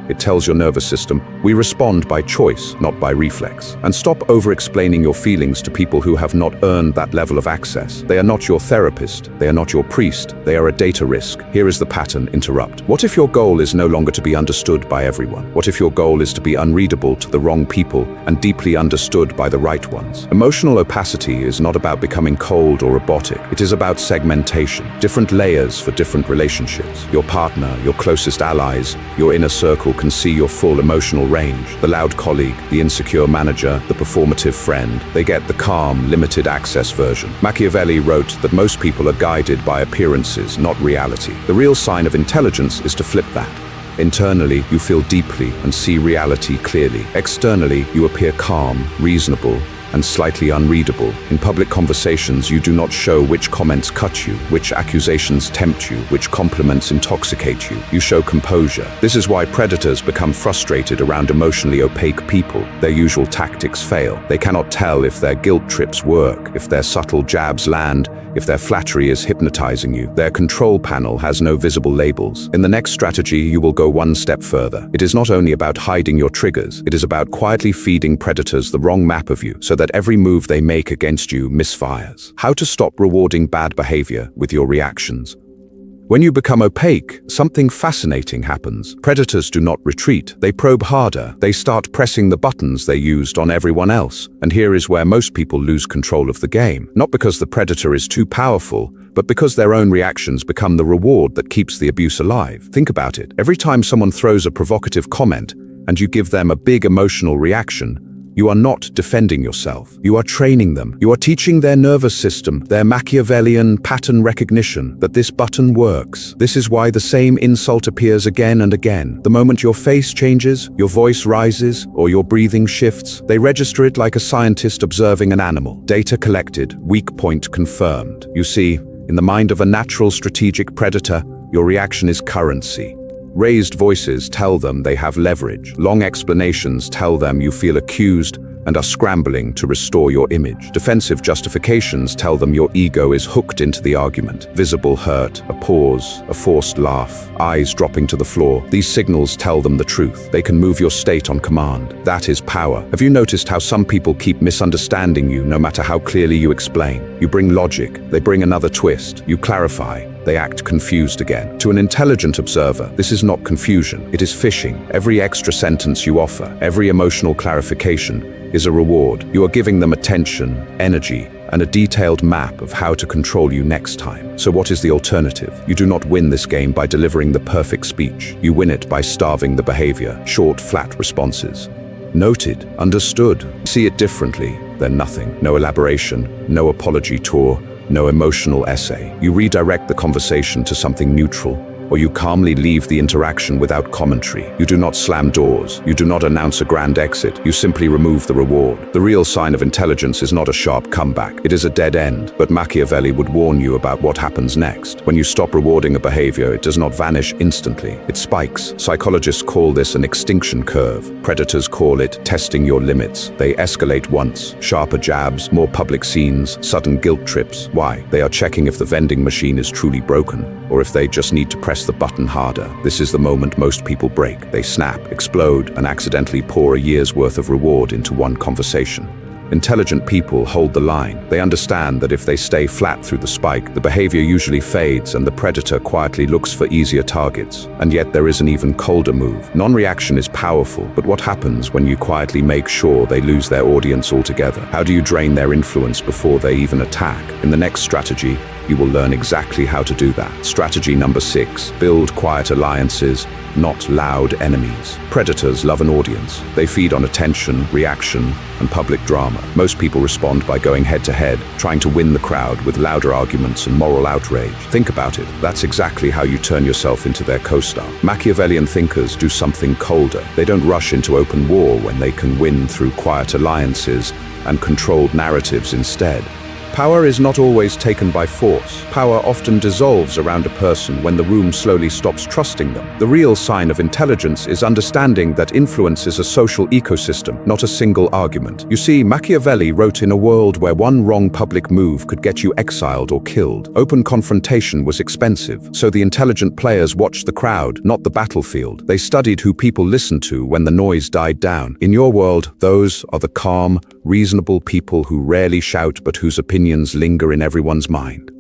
It tells your nervous system, we respond by choice, not by reflex. And stop over-explaining your feelings to people who have not earned that level of access. They are not your therapist, they are not your priest, they are a data risk. Here is the pattern: interrupt. What if your goal is no longer to be understood by everyone? What if your goal is to be unreadable to the wrong people and deeply understood by the right ones? Emotional opacity is not about becoming cold or robotic. It is about segmentation. Different layers for different relationships. Your partner, your closest allies, your inner circle can see your full emotional range. The loud colleague, the insecure manager, the performative friend, they get the calm, limited access version. Machiavelli wrote that most people are guided by appearances, not reality. The real sign of intelligence is to flip that. Internally, you feel deeply and see reality clearly. Externally, you appear calm, reasonable, and slightly unreadable. In public conversations, you do not show which comments cut you, which accusations tempt you, which compliments intoxicate you. You show composure. This is why predators become frustrated around emotionally opaque people. Their usual tactics fail. They cannot tell if their guilt trips work, if their subtle jabs land, if their flattery is hypnotizing you. Their control panel has no visible labels. In the next strategy, you will go one step further. It is not only about hiding your triggers, it is about quietly feeding predators the wrong map of you so that every move they make against you misfires. How to stop rewarding bad behavior with your reactions. When you become opaque, something fascinating happens. Predators do not retreat. They probe harder. They start pressing the buttons they used on everyone else. And here is where most people lose control of the game. Not because the predator is too powerful, but because their own reactions become the reward that keeps the abuse alive. Think about it. Every time someone throws a provocative comment and you give them a big emotional reaction, you are not defending yourself. You are training them. You are teaching their nervous system, their Machiavellian pattern recognition, that this button works. This is why the same insult appears again and again. The moment your face changes, your voice rises, or your breathing shifts, they register it like a scientist observing an animal. Data collected, weak point confirmed. You see, in the mind of a natural strategic predator, your reaction is currency. Raised voices tell them they have leverage. Long explanations tell them you feel accused and are scrambling to restore your image. Defensive justifications tell them your ego is hooked into the argument. Visible hurt, a pause, a forced laugh, eyes dropping to the floor. These signals tell them the truth. They can move your state on command. That is power. Have you noticed how some people keep misunderstanding you no matter how clearly you explain? You bring logic, they bring another twist. You clarify, they act confused again. To an intelligent observer, this is not confusion, it is fishing. Every extra sentence you offer, every emotional clarification, is a reward. You are giving them attention, energy, and a detailed map of how to control you next time. So what is the alternative? You do not win this game by delivering the perfect speech. You win it by starving the behavior. Short, flat responses. Noted, understood. See it differently, then nothing. No elaboration, no apology tour, no emotional essay. You redirect the conversation to something neutral. or you calmly leave the interaction without commentary. You do not slam doors. You do not announce a grand exit. You simply remove the reward. The real sign of intelligence is not a sharp comeback. It is a dead end, but Machiavelli would warn you about what happens next. When you stop rewarding a behavior, it does not vanish instantly. It spikes. Psychologists call this an extinction curve. Predators call it testing your limits. They escalate once. Sharper jabs, more public scenes, sudden guilt trips. Why? They are checking if the vending machine is truly broken, or if they just need to press the button harder. This is the moment most people break. They snap, explode, and accidentally pour a year's worth of reward into one conversation. Intelligent people hold the line. They understand that if they stay flat through the spike, the behavior usually fades and the predator quietly looks for easier targets. And yet there is an even colder move. Non-reaction is powerful, but what happens when you quietly make sure they lose their audience altogether? How do you drain their influence before they even attack? In the next strategy, you will learn exactly how to do that. Strategy number 6, build quiet alliances, not loud enemies. Predators love an audience. They feed on attention, reaction, and public drama. Most people respond by going head-to-head, trying to win the crowd with louder arguments and moral outrage. Think about it. That's exactly how you turn yourself into their co-star. Machiavellian thinkers do something colder. They don't rush into open war when they can win through quiet alliances and controlled narratives instead. Power is not always taken by force. Power often dissolves around a person when the room slowly stops trusting them. The real sign of intelligence is understanding that influence is a social ecosystem, not a single argument. You see, Machiavelli wrote in a world where one wrong public move could get you exiled or killed. Open confrontation was expensive, so the intelligent players watched the crowd, not the battlefield. They studied who people listened to when the noise died down. In your world, those are the calm, reasonable people who rarely shout but whose opinions linger in everyone's mind.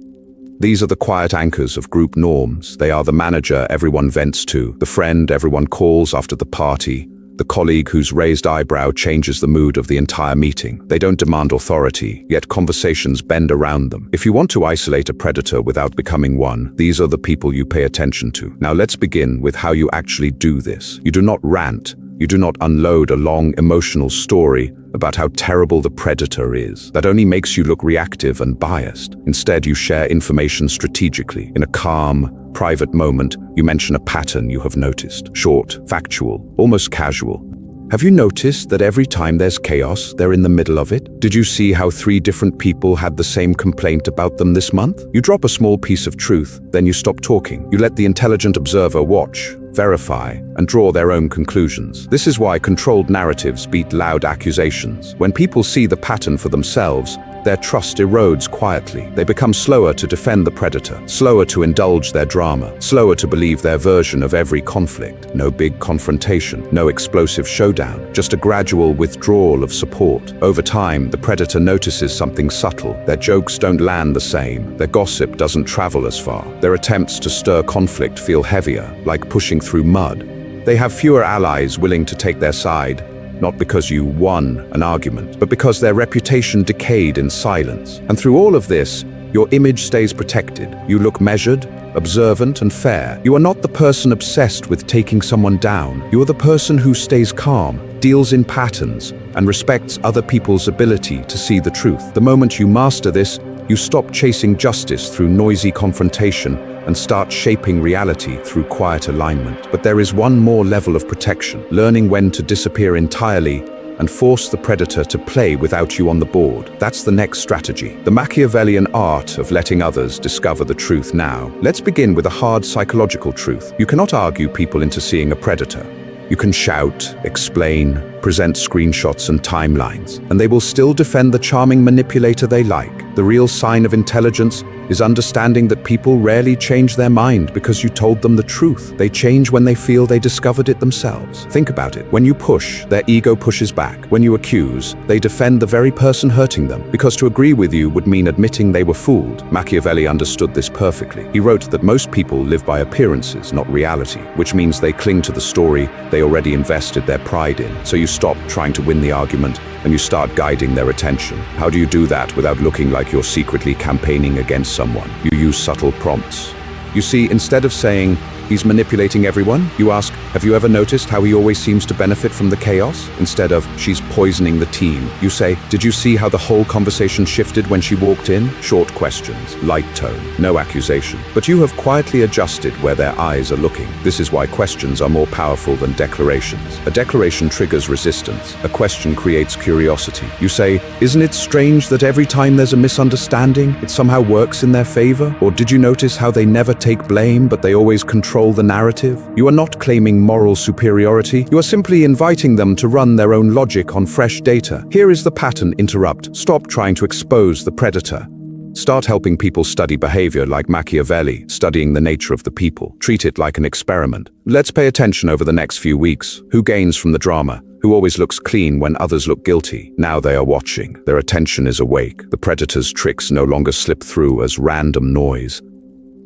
These are the quiet anchors of group norms. They are the manager everyone vents to, the friend everyone calls after the party, the colleague whose raised eyebrow changes the mood of the entire meeting. They don't demand authority, yet conversations bend around them. If you want to isolate a predator without becoming one, these are the people you pay attention to. Now let's begin with how you actually do this. You do not rant. You do not unload a long, emotional story about how terrible the predator is. That only makes you look reactive and biased. Instead, you share information strategically. In a calm, private moment, you mention a pattern you have noticed. Short, factual, almost casual. Have you noticed that every time there's chaos, they're in the middle of it? Did you see how 3 different people had the same complaint about them this month? You drop a small piece of truth, then you stop talking. You let the intelligent observer watch, verify, and draw their own conclusions. This is why controlled narratives beat loud accusations. When people see the pattern for themselves, their trust erodes quietly. They become slower to defend the predator, slower to indulge their drama, slower to believe their version of every conflict. No big confrontation, no explosive showdown, just a gradual withdrawal of support. Over time, the predator notices something subtle. Their jokes don't land the same. Their gossip doesn't travel as far. Their attempts to stir conflict feel heavier, like pushing through mud. They have fewer allies willing to take their side, not because you won an argument, but because their reputation decayed in silence. And through all of this, your image stays protected. You look measured, observant, and fair. You are not the person obsessed with taking someone down. You are the person who stays calm, deals in patterns, and respects other people's ability to see the truth. The moment you master this, you stop chasing justice through noisy confrontation and start shaping reality through quiet alignment. But there is one more level of protection, learning when to disappear entirely and force the predator to play without you on the board. That's the next strategy, the Machiavellian art of letting others discover the truth now. Let's begin with a hard psychological truth. You cannot argue people into seeing a predator. You can shout, explain, present screenshots and timelines, and they will still defend the charming manipulator they like. The real sign of intelligence is understanding that people rarely change their mind because you told them the truth. They change when they feel they discovered it themselves. Think about it. When you push, their ego pushes back. When you accuse, they defend the very person hurting them, because to agree with you would mean admitting they were fooled. Machiavelli understood this perfectly. He wrote that most people live by appearances, not reality, which means they cling to the story they already invested their pride in. So you stop trying to win the argument and you start guiding their attention. How do you do that without looking like you're secretly campaigning against someone? You use subtle prompts. You see, instead of saying, He's manipulating everyone? You ask, have you ever noticed how he always seems to benefit from the chaos? Instead of, she's poisoning the team, you say, did you see how the whole conversation shifted when she walked in? Short questions, light tone, no accusation. But you have quietly adjusted where their eyes are looking. This is why questions are more powerful than declarations. A declaration triggers resistance. A question creates curiosity. You say, isn't it strange that every time there's a misunderstanding, it somehow works in their favor? Or did you notice how they never take blame, but they always control the narrative? You are not claiming moral superiority. You are simply inviting them to run their own logic on fresh data. Here is the pattern. Interrupt. Stop trying to expose the predator. Start helping people study behavior like Machiavelli, studying the nature of the people. Treat it like an experiment. Let's pay attention over the next few weeks. Who gains from the drama? Who always looks clean when others look guilty? Now they are watching. Their attention is awake. The predator's tricks no longer slip through as random noise.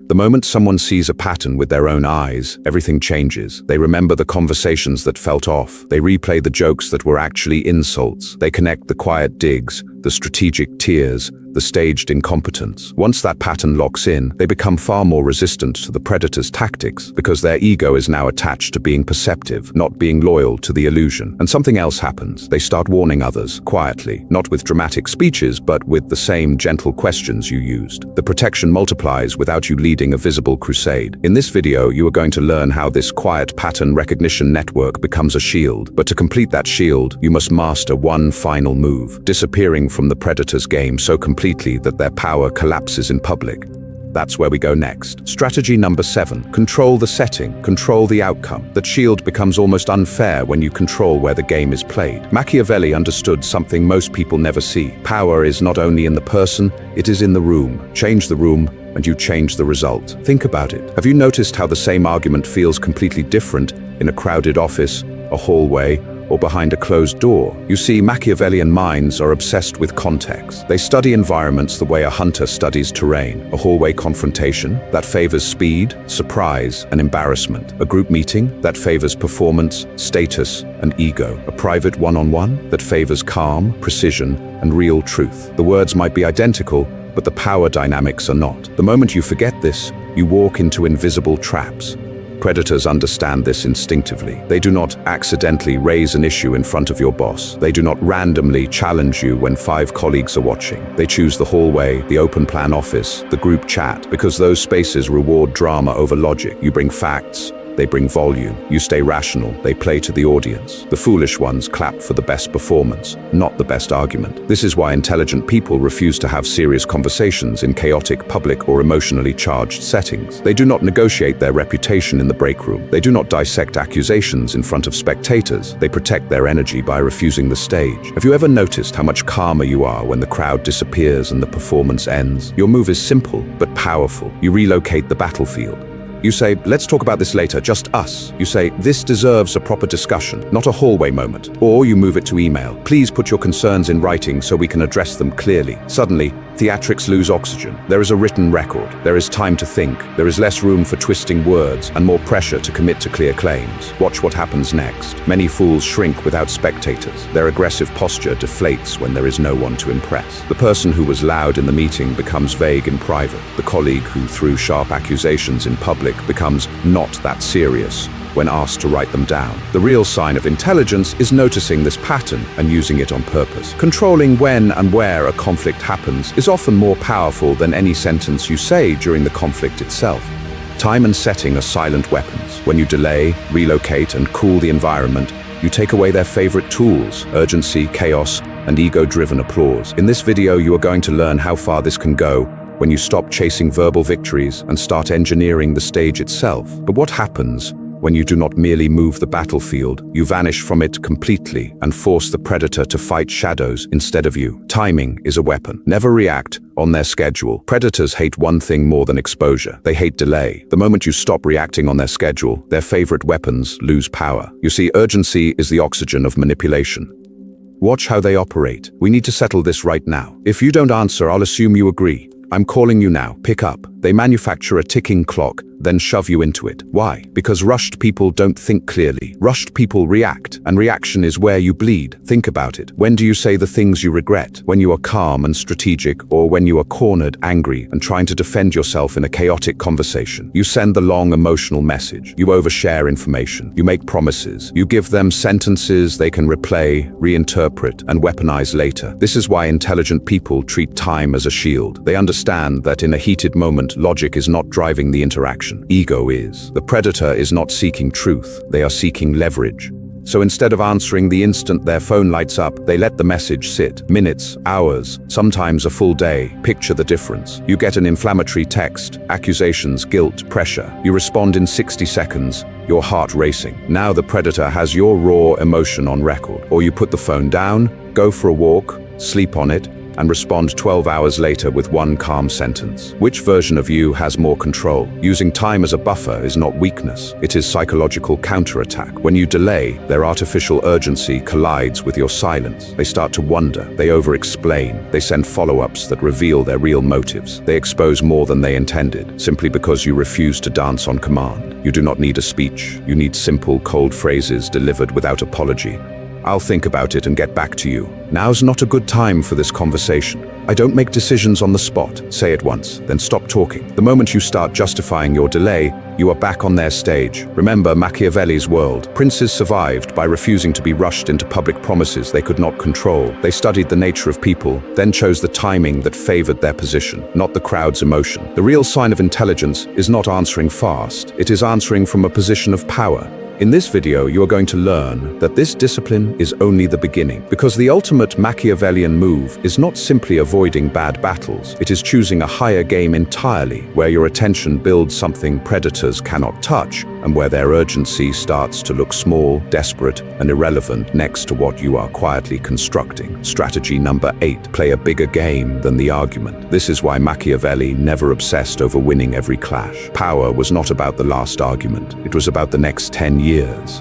The moment someone sees a pattern with their own eyes, everything changes. They remember the conversations that felt off. They replay the jokes that were actually insults. They connect the quiet digs, the strategic tears, the staged incompetence. Once that pattern locks in, they become far more resistant to the predator's tactics because their ego is now attached to being perceptive, not being loyal to the illusion. And something else happens. They start warning others, quietly, not with dramatic speeches, but with the same gentle questions you used. The protection multiplies without you leading a visible crusade. In this video, you are going to learn how this quiet pattern recognition network becomes a shield. But to complete that shield, you must master one final move, disappearing from the predator's game so completely that their power collapses in public. That's where we go next. Strategy number 7. Control the setting, control the outcome. That shield becomes almost unfair when you control where the game is played. Machiavelli understood something most people never see. Power is not only in the person, it is in the room. Change the room, and you change the result. Think about it. Have you noticed how the same argument feels completely different in a crowded office, a hallway, or behind a closed door? You see, Machiavellian minds are obsessed with context. They study environments the way a hunter studies terrain. A hallway confrontation that favors speed, surprise, and embarrassment. A group meeting that favors performance, status, and ego. A private one-on-one that favors calm, precision, and real truth. The words might be identical, but the power dynamics are not. The moment you forget this, you walk into invisible traps. Predators understand this instinctively. They do not accidentally raise an issue in front of your boss. They do not randomly challenge you when 5 colleagues are watching. They choose the hallway, the open plan office, the group chat, because those spaces reward drama over logic. You bring facts, they bring volume. You stay rational, they play to the audience. The foolish ones clap for the best performance, not the best argument. This is why intelligent people refuse to have serious conversations in chaotic, public, or emotionally charged settings. They do not negotiate their reputation in the break room. They do not dissect accusations in front of spectators. They protect their energy by refusing the stage. Have you ever noticed how much calmer you are when the crowd disappears and the performance ends? Your move is simple, but powerful. You relocate the battlefield. You say, let's talk about this later, just us. You say, this deserves a proper discussion, not a hallway moment. Or you move it to email. Please put your concerns in writing so we can address them clearly. Suddenly, theatrics lose oxygen. There is a written record. There is time to think. There is less room for twisting words and more pressure to commit to clear claims. Watch what happens next. Many fools shrink without spectators. Their aggressive posture deflates when there is no one to impress. The person who was loud in the meeting becomes vague in private. The colleague who threw sharp accusations in public becomes not that serious when asked to write them down. The real sign of intelligence is noticing this pattern and using it on purpose. Controlling when and where a conflict happens is often more powerful than any sentence you say during the conflict itself. Time and setting are silent weapons. When you delay, relocate, and cool the environment, you take away their favorite tools: urgency, chaos, and ego-driven applause. In this video, you are going to learn how far this can go when you stop chasing verbal victories and start engineering the stage itself. But what happens when you do not merely move the battlefield? You vanish from it completely and force the predator to fight shadows instead of you. Timing is a weapon. Never react on their schedule. Predators hate one thing more than exposure. They hate delay. The moment you stop reacting on their schedule, their favorite weapons lose power. You see, urgency is the oxygen of manipulation. Watch how they operate. We need to settle this right now. If you don't answer, I'll assume you agree. I'm calling you now. Pick up. They manufacture a ticking clock, then shove you into it. Why? Because rushed people don't think clearly. Rushed people react, and reaction is where you bleed. Think about it. When do you say the things you regret? When you are calm and strategic, or when you are cornered, angry, and trying to defend yourself in a chaotic conversation? You send the long emotional message. You overshare information. You make promises. You give them sentences they can replay, reinterpret, and weaponize later. This is why intelligent people treat time as a shield. They understand that in a heated moment, logic is not driving the interaction. Ego is. The predator is not seeking truth. They are seeking leverage. So instead of answering the instant their phone lights up, they let the message sit. Minutes, hours, sometimes a full day. Picture the difference. You get an inflammatory text, accusations, guilt, pressure. You respond in 60 seconds, your heart racing. Now the predator has your raw emotion on record. Or you put the phone down, go for a walk, sleep on it, and respond 12 hours later with one calm sentence. Which version of you has more control? Using time as a buffer is not weakness. It is psychological counterattack. When you delay, their artificial urgency collides with your silence. They start to wonder. They over-explain. They send follow-ups that reveal their real motives. They expose more than they intended, simply because you refuse to dance on command. You do not need a speech. You need simple, cold phrases delivered without apology. I'll think about it and get back to you. Now's not a good time for this conversation. I don't make decisions on the spot. Say it once, then stop talking. The moment you start justifying your delay, you are back on their stage. Remember Machiavelli's world. Princes survived by refusing to be rushed into public promises they could not control. They studied the nature of people, then chose the timing that favored their position, not the crowd's emotion. The real sign of intelligence is not answering fast. It is answering from a position of power. In this video, you are going to learn that this discipline is only the beginning, because the ultimate Machiavellian move is not simply avoiding bad battles. It is choosing a higher game entirely, where your attention builds something predators cannot touch, and where their urgency starts to look small, desperate, and irrelevant next to what you are quietly constructing. Strategy number 8, play a bigger game than the argument. This is why Machiavelli never obsessed over winning every clash. Power was not about the last argument. It was about the next 10 years.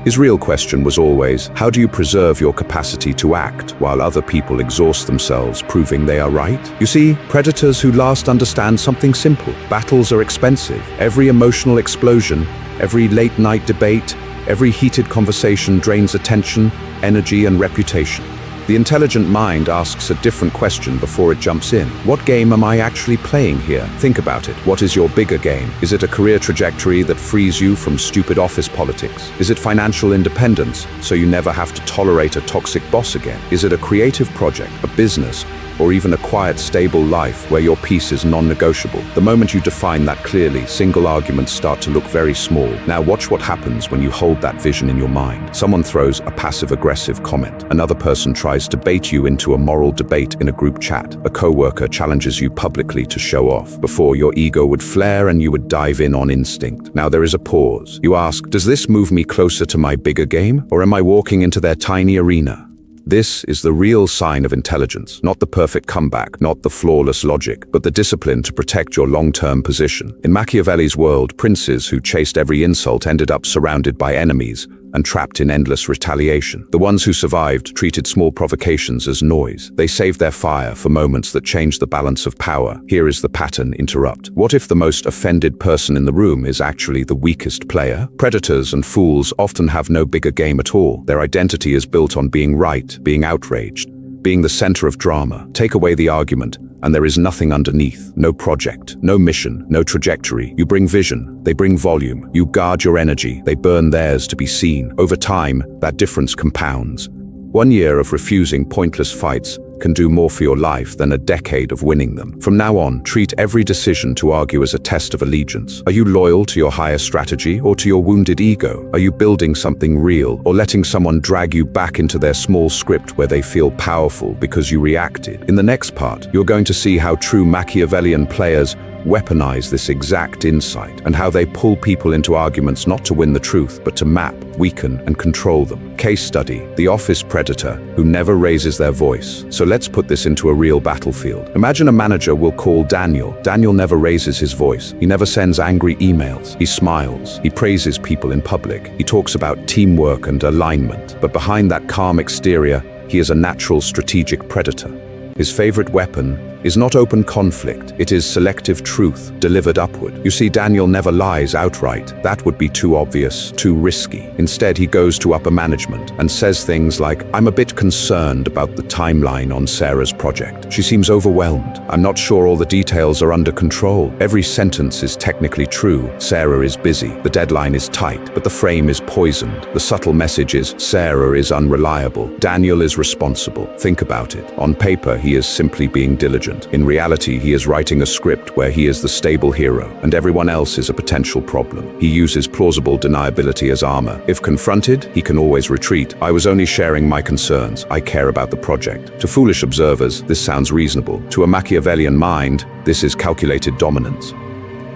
His real question was always, how do you preserve your capacity to act while other people exhaust themselves proving they are right? You see, predators who last understand something simple. Battles are expensive. Every emotional explosion, every late-night debate, every heated conversation drains attention, energy, and reputation. The intelligent mind asks a different question before it jumps in. What game am I actually playing here? Think about it. What is your bigger game? Is it a career trajectory that frees you from stupid office politics? Is it financial independence, so you never have to tolerate a toxic boss again? Is it a creative project, a business, or even a quiet, stable life where your peace is non-negotiable? The moment you define that clearly, single arguments start to look very small. Now watch what happens when you hold that vision in your mind. Someone throws a passive-aggressive comment. Another person tries to bait you into a moral debate in a group chat. A coworker challenges you publicly to show off. Before, your ego would flare and you would dive in on instinct. Now there is a pause. You ask, does this move me closer to my bigger game, or am I walking into their tiny arena? This is the real sign of intelligence, not the perfect comeback, not the flawless logic, but the discipline to protect your long-term position. In Machiavelli's world, princes who chased every insult ended up surrounded by enemies and trapped in endless retaliation. The ones who survived treated small provocations as noise. They saved their fire for moments that changed the balance of power. Here is the pattern interrupt. What if the most offended person in the room is actually the weakest player? Predators and fools often have no bigger game at all. Their identity is built on being right, being outraged, being the center of drama. Take away the argument, and there is nothing underneath. No project, no mission, no trajectory. You bring vision, they bring volume. You guard your energy, they burn theirs to be seen. Over time, that difference compounds. 1 year of refusing pointless fights can do more for your life than a decade of winning them. From now on, treat every decision to argue as a test of allegiance. Are you loyal to your higher strategy or to your wounded ego? Are you building something real or letting someone drag you back into their small script where they feel powerful because you reacted? In the next part, you're going to see how true Machiavellian players weaponize this exact insight and how they pull people into arguments not to win the truth, but to map, weaken, and control them. Case study, the office predator who never raises their voice. So let's put this into a real battlefield. Imagine a manager will call Daniel. Daniel never raises his voice. He never sends angry emails. He smiles. He praises people in public. He talks about teamwork and alignment. But behind that calm exterior, he is a natural strategic predator. His favorite weapon is not open conflict. It is selective truth delivered upward. You see, Daniel never lies outright. That would be too obvious, too risky. Instead, he goes to upper management and says things like, "I'm a bit concerned about the timeline on Sarah's project. She seems overwhelmed. I'm not sure all the details are under control." Every sentence is technically true. Sarah is busy. The deadline is tight, but the frame is poisoned. The subtle message is, Sarah is unreliable. Daniel is responsible. Think about it. On paper, he is simply being diligent. In reality, he is writing a script where he is the stable hero, and everyone else is a potential problem. He uses plausible deniability as armor. If confronted, he can always retreat. "I was only sharing my concerns. I care about the project." To foolish observers, this sounds reasonable. To a Machiavellian mind, this is calculated dominance.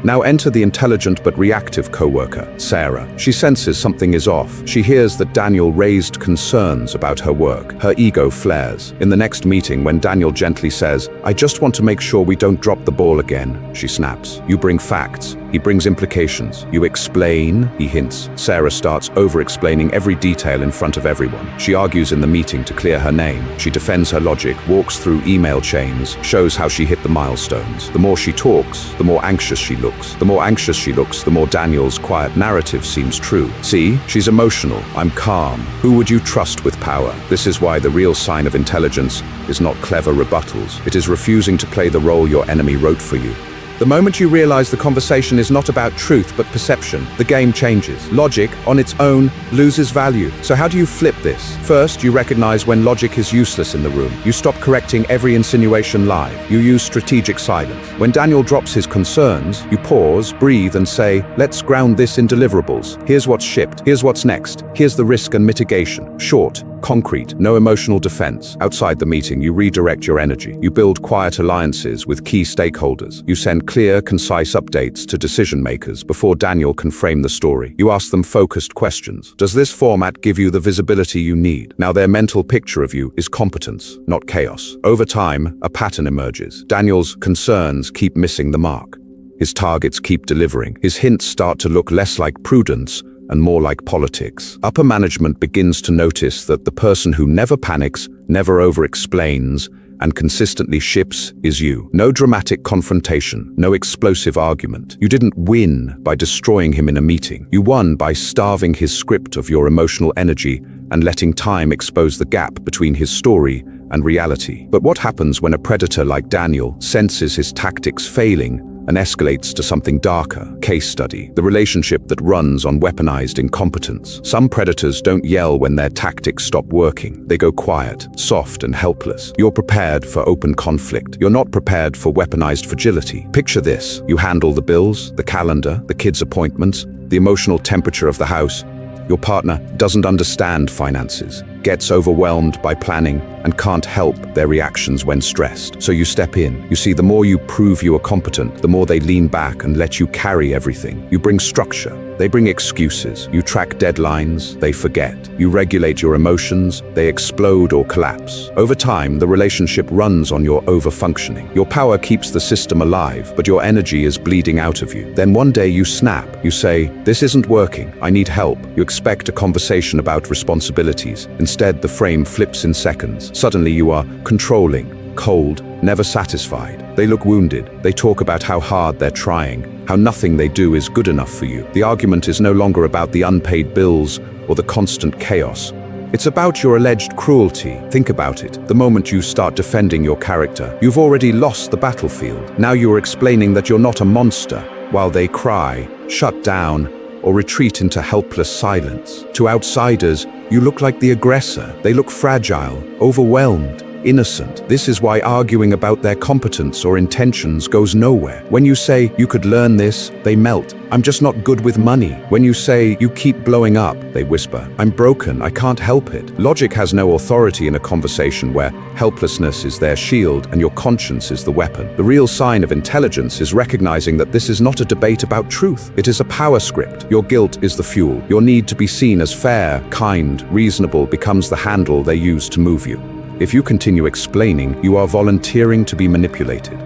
Now enter the intelligent but reactive co-worker, Sarah. She senses something is off. She hears that Daniel raised concerns about her work. Her ego flares. In the next meeting, when Daniel gently says, "I just want to make sure we don't drop the ball again," she snaps. "You bring facts." He brings implications. "You explain," he hints. Sarah starts over-explaining every detail in front of everyone. She argues in the meeting to clear her name. She defends her logic, walks through email chains, shows how she hit the milestones. The more she talks, the more anxious she looks. The more anxious she looks, the more Daniel's quiet narrative seems true. "See, she's emotional. I'm calm." Who would you trust with power? This is why the real sign of intelligence is not clever rebuttals. It is refusing to play the role your enemy wrote for you. The moment you realize the conversation is not about truth but perception, the game changes. Logic, on its own, loses value. So how do you flip this? First, you recognize when logic is useless in the room. You stop correcting every insinuation live. You use strategic silence. When Daniel drops his concerns, you pause, breathe, and say, "Let's ground this in deliverables. Here's what's shipped. Here's what's next. Here's the risk and mitigation." Short, concrete, no emotional defense. Outside the meeting, you redirect your energy. You build quiet alliances with key stakeholders. You send clear, concise updates to decision makers before Daniel can frame the story. You ask them focused questions. Does this format give you the visibility you need? Now their mental picture of you is competence, not chaos. Over time, a pattern emerges. Daniel's concerns keep missing the mark. His targets keep delivering. His hints start to look less like prudence and more like politics. Upper management begins to notice that the person who never panics, never over-explains, and consistently ships is you. No dramatic confrontation, no explosive argument. You didn't win by destroying him in a meeting. You won by starving his script of your emotional energy and letting time expose the gap between his story and reality. But what happens when a predator like Daniel senses his tactics failing and escalates to something darker? Case study: the relationship that runs on weaponized incompetence. Some predators don't yell when their tactics stop working. They go quiet, soft, and helpless. You're prepared for open conflict. You're not prepared for weaponized fragility. Picture this: you handle the bills, the calendar, the kids' appointments, the emotional temperature of the house. Your partner doesn't understand finances, gets overwhelmed by planning, and can't help their reactions when stressed. So you step in. You see, the more you prove you are competent, the more they lean back and let you carry everything. You bring structure. They bring excuses. You track deadlines. They forget. You regulate your emotions. They explode or collapse. Over time, the relationship runs on your over-functioning. Your power keeps the system alive, but your energy is bleeding out of you. Then one day you snap. You say, "This isn't working. I need help." You expect a conversation about responsibilities. Instead, the frame flips in seconds. Suddenly you are controlling, cold, never satisfied. They look wounded. They talk about how hard they're trying, how nothing they do is good enough for you. The argument is no longer about the unpaid bills or the constant chaos. It's about your alleged cruelty. Think about it. The moment you start defending your character, you've already lost the battlefield. Now you're explaining that you're not a monster, while they cry, shut down, or retreat into helpless silence. To outsiders, you look like the aggressor. They look fragile, overwhelmed, innocent. This is why arguing about their competence or intentions goes nowhere. When you say, "You could learn this," they melt. "I'm just not good with money." When you say, "You keep blowing up," they whisper, "I'm broken, I can't help it." Logic has no authority in a conversation where helplessness is their shield and your conscience is the weapon. The real sign of intelligence is recognizing that this is not a debate about truth. It is a power script. Your guilt is the fuel. Your need to be seen as fair, kind, reasonable becomes the handle they use to move you. If you continue explaining, you are volunteering to be manipulated.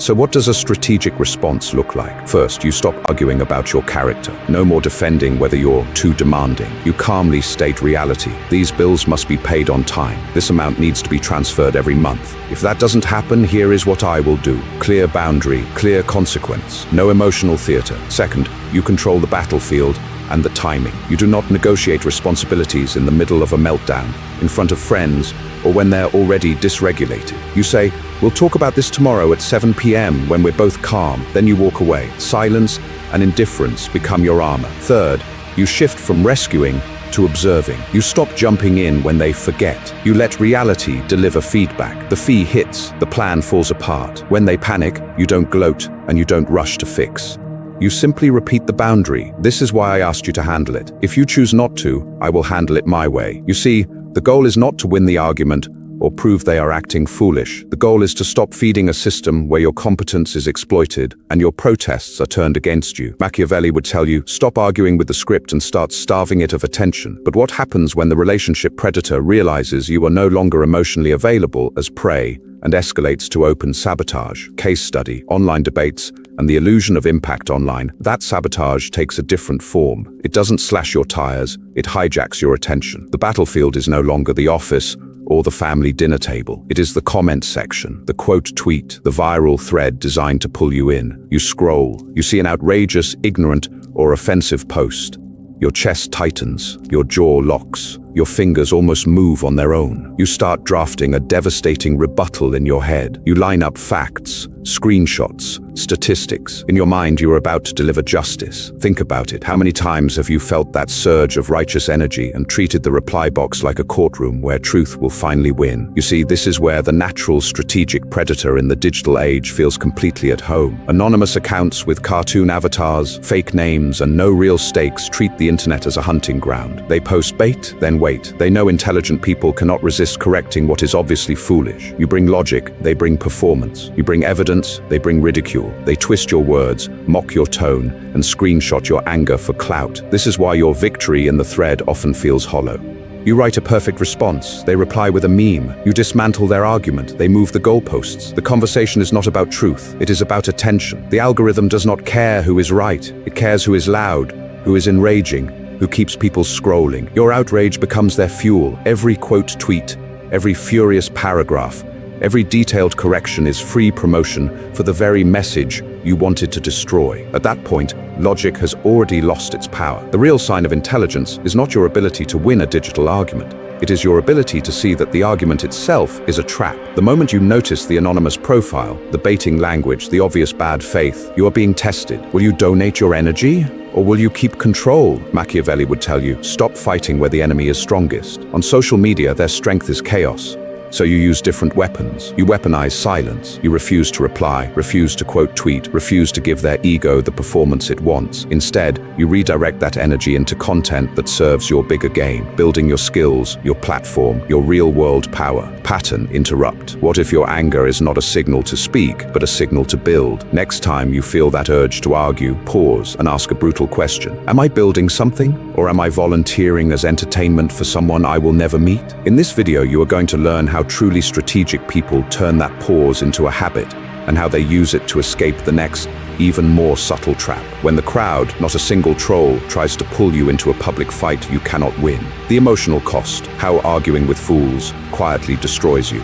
So what does a strategic response look like? First, you stop arguing about your character. No more defending whether you're too demanding. You calmly state reality. These bills must be paid on time. This amount needs to be transferred every month. If that doesn't happen, here is what I will do. Clear boundary, clear consequence. No emotional theater. Second, you control the battlefield and the timing. You do not negotiate responsibilities in the middle of a meltdown, in front of friends, or when they're already dysregulated. You say, we'll talk about this tomorrow at 7 p.m. when we're both calm. Then you walk away. Silence and indifference become your armor. Third, you shift from rescuing to observing. You stop jumping in when they forget. You let reality deliver feedback. The fee hits, the plan falls apart. When they panic, you don't gloat and you don't rush to fix. You simply repeat the boundary. This is why I asked you to handle it. If you choose not to, I will handle it my way. You see, the goal is not to win the argument or prove they are acting foolish. The goal is to stop feeding a system where your competence is exploited and your protests are turned against you. Machiavelli would tell you, stop arguing with the script and start starving it of attention. But what happens when the relationship predator realizes you are no longer emotionally available as prey and escalates to open sabotage? Case study, online debates, and the illusion of impact online. That sabotage takes a different form. It doesn't slash your tires, it hijacks your attention. The battlefield is no longer the office or the family dinner table. It is the comment section, the quote tweet, the viral thread designed to pull you in. You scroll, you see an outrageous, ignorant, or offensive post. Your chest tightens, your jaw locks, your fingers almost move on their own. You start drafting a devastating rebuttal in your head. You line up facts, screenshots, statistics. In your mind, you are about to deliver justice. Think about it. How many times have you felt that surge of righteous energy and treated the reply box like a courtroom where truth will finally win? You see, this is where the natural strategic predator in the digital age feels completely at home. Anonymous accounts with cartoon avatars, fake names, and no real stakes treat the internet as a hunting ground. They post bait, then wait. They know intelligent people cannot resist correcting what is obviously foolish. You bring logic, they bring performance. You bring evidence, they bring ridicule. They twist your words, mock your tone, and screenshot your anger for clout. This is why your victory in the thread often feels hollow. You write a perfect response, they reply with a meme. You dismantle their argument, they move the goalposts. The conversation is not about truth, it is about attention. The algorithm does not care who is right, it cares who is loud, who is enraging, who keeps people scrolling. Your outrage becomes their fuel. Every quote tweet, every furious paragraph, every detailed correction is free promotion for the very message you wanted to destroy. At that point, logic has already lost its power. The real sign of intelligence is not your ability to win a digital argument. It is your ability to see that the argument itself is a trap. The moment you notice the anonymous profile, the baiting language, the obvious bad faith, you are being tested. Will you donate your energy? Or will you keep control? Machiavelli would tell you, stop fighting where the enemy is strongest. On social media, their strength is chaos. So you use different weapons. You weaponize silence. You refuse to reply, refuse to quote tweet, refuse to give their ego the performance it wants. Instead, you redirect that energy into content that serves your bigger game, building your skills, your platform, your real-world power. Pattern, interrupt. What if your anger is not a signal to speak, but a signal to build? Next time you feel that urge to argue, pause and ask a brutal question. Am I building something? Or am I volunteering as entertainment for someone I will never meet? In this video, you are going to learn how truly strategic people turn that pause into a habit and how they use it to escape the next, even more subtle trap. When the crowd, not a single troll, tries to pull you into a public fight you cannot win. The emotional cost, how arguing with fools quietly destroys you.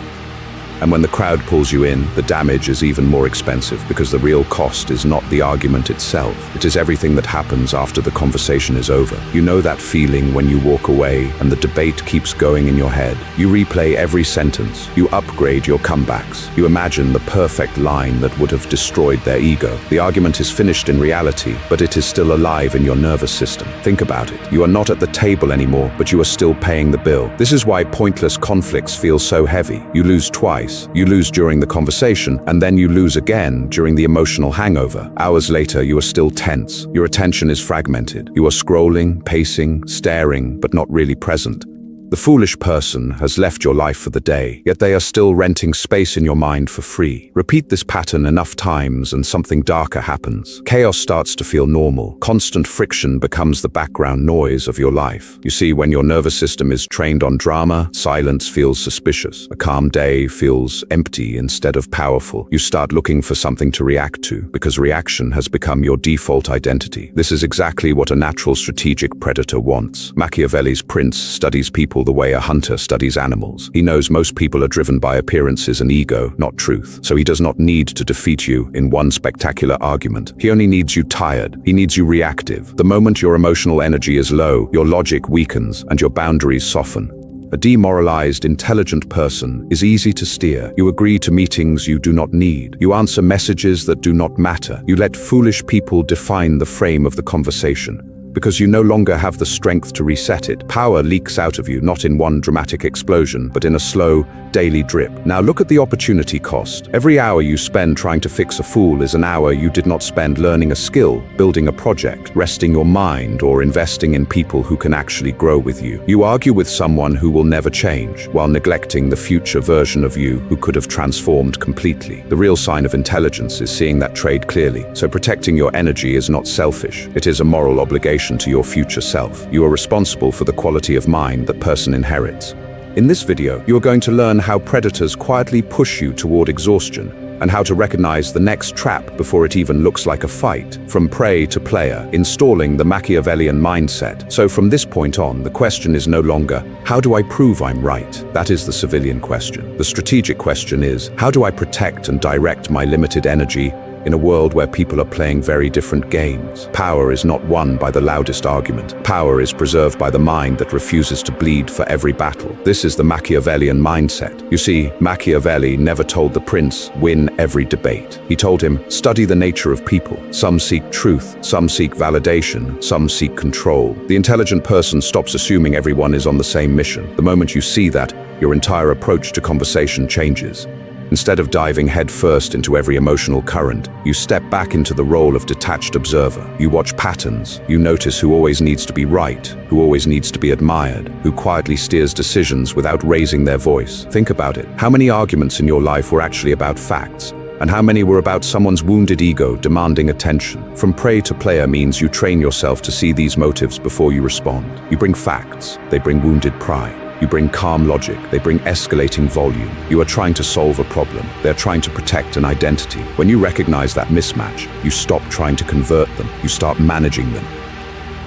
And when the crowd pulls you in, the damage is even more expensive because the real cost is not the argument itself. It is everything that happens after the conversation is over. You know that feeling when you walk away and the debate keeps going in your head. You replay every sentence. You upgrade your comebacks. You imagine the perfect line that would have destroyed their ego. The argument is finished in reality, but it is still alive in your nervous system. Think about it. You are not at the table anymore, but you are still paying the bill. This is why pointless conflicts feel so heavy. You lose twice. You lose during the conversation, and then you lose again during the emotional hangover. Hours later, you are still tense. Your attention is fragmented. You are scrolling, pacing, staring, but not really present. The foolish person has left your life for the day, yet they are still renting space in your mind for free. Repeat this pattern enough times and something darker happens. Chaos starts to feel normal. Constant friction becomes the background noise of your life. You see, when your nervous system is trained on drama, silence feels suspicious. A calm day feels empty instead of powerful. You start looking for something to react to, because reaction has become your default identity. This is exactly what a natural strategic predator wants. Machiavelli's prince studies people the way a hunter studies animals. He knows most people are driven by appearances and ego, not truth. So he does not need to defeat you in one spectacular argument. He only needs you tired. He needs you reactive. The moment your emotional energy is low, your logic weakens and your boundaries soften. A demoralized, intelligent person is easy to steer. You agree to meetings you do not need. You answer messages that do not matter. You let foolish people define the frame of the conversation, because you no longer have the strength to reset it. Power leaks out of you, not in one dramatic explosion, but in a slow, daily drip. Now look at the opportunity cost. Every hour you spend trying to fix a fool is an hour you did not spend learning a skill, building a project, resting your mind, or investing in people who can actually grow with you. You argue with someone who will never change, while neglecting the future version of you who could have transformed completely. The real sign of intelligence is seeing that trade clearly. So protecting your energy is not selfish. It is a moral obligation to your future self. You are responsible for the quality of mind that person inherits. In this video, you are going to learn how predators quietly push you toward exhaustion and how to recognize the next trap before it even looks like a fight. From prey to player, installing the Machiavellian mindset. So from this point on, the question is no longer, how do I prove I'm right? That is the civilian question. The strategic question is, how do I protect and direct my limited energy in a world where people are playing very different games? Power is not won by the loudest argument. Power is preserved by the mind that refuses to bleed for every battle. This is the Machiavellian mindset. You see, Machiavelli never told the prince, win every debate. He told him, study the nature of people. Some seek truth, some seek validation, some seek control. The intelligent person stops assuming everyone is on the same mission. The moment you see that, your entire approach to conversation changes. Instead of diving headfirst into every emotional current, you step back into the role of detached observer. You watch patterns. You notice who always needs to be right, who always needs to be admired, who quietly steers decisions without raising their voice. Think about it. How many arguments in your life were actually about facts? And how many were about someone's wounded ego demanding attention? From prey to player means you train yourself to see these motives before you respond. You bring facts. They bring wounded pride. You bring calm logic, they bring escalating volume. You are trying to solve a problem, they're trying to protect an identity. When you recognize that mismatch, you stop trying to convert them, you start managing them.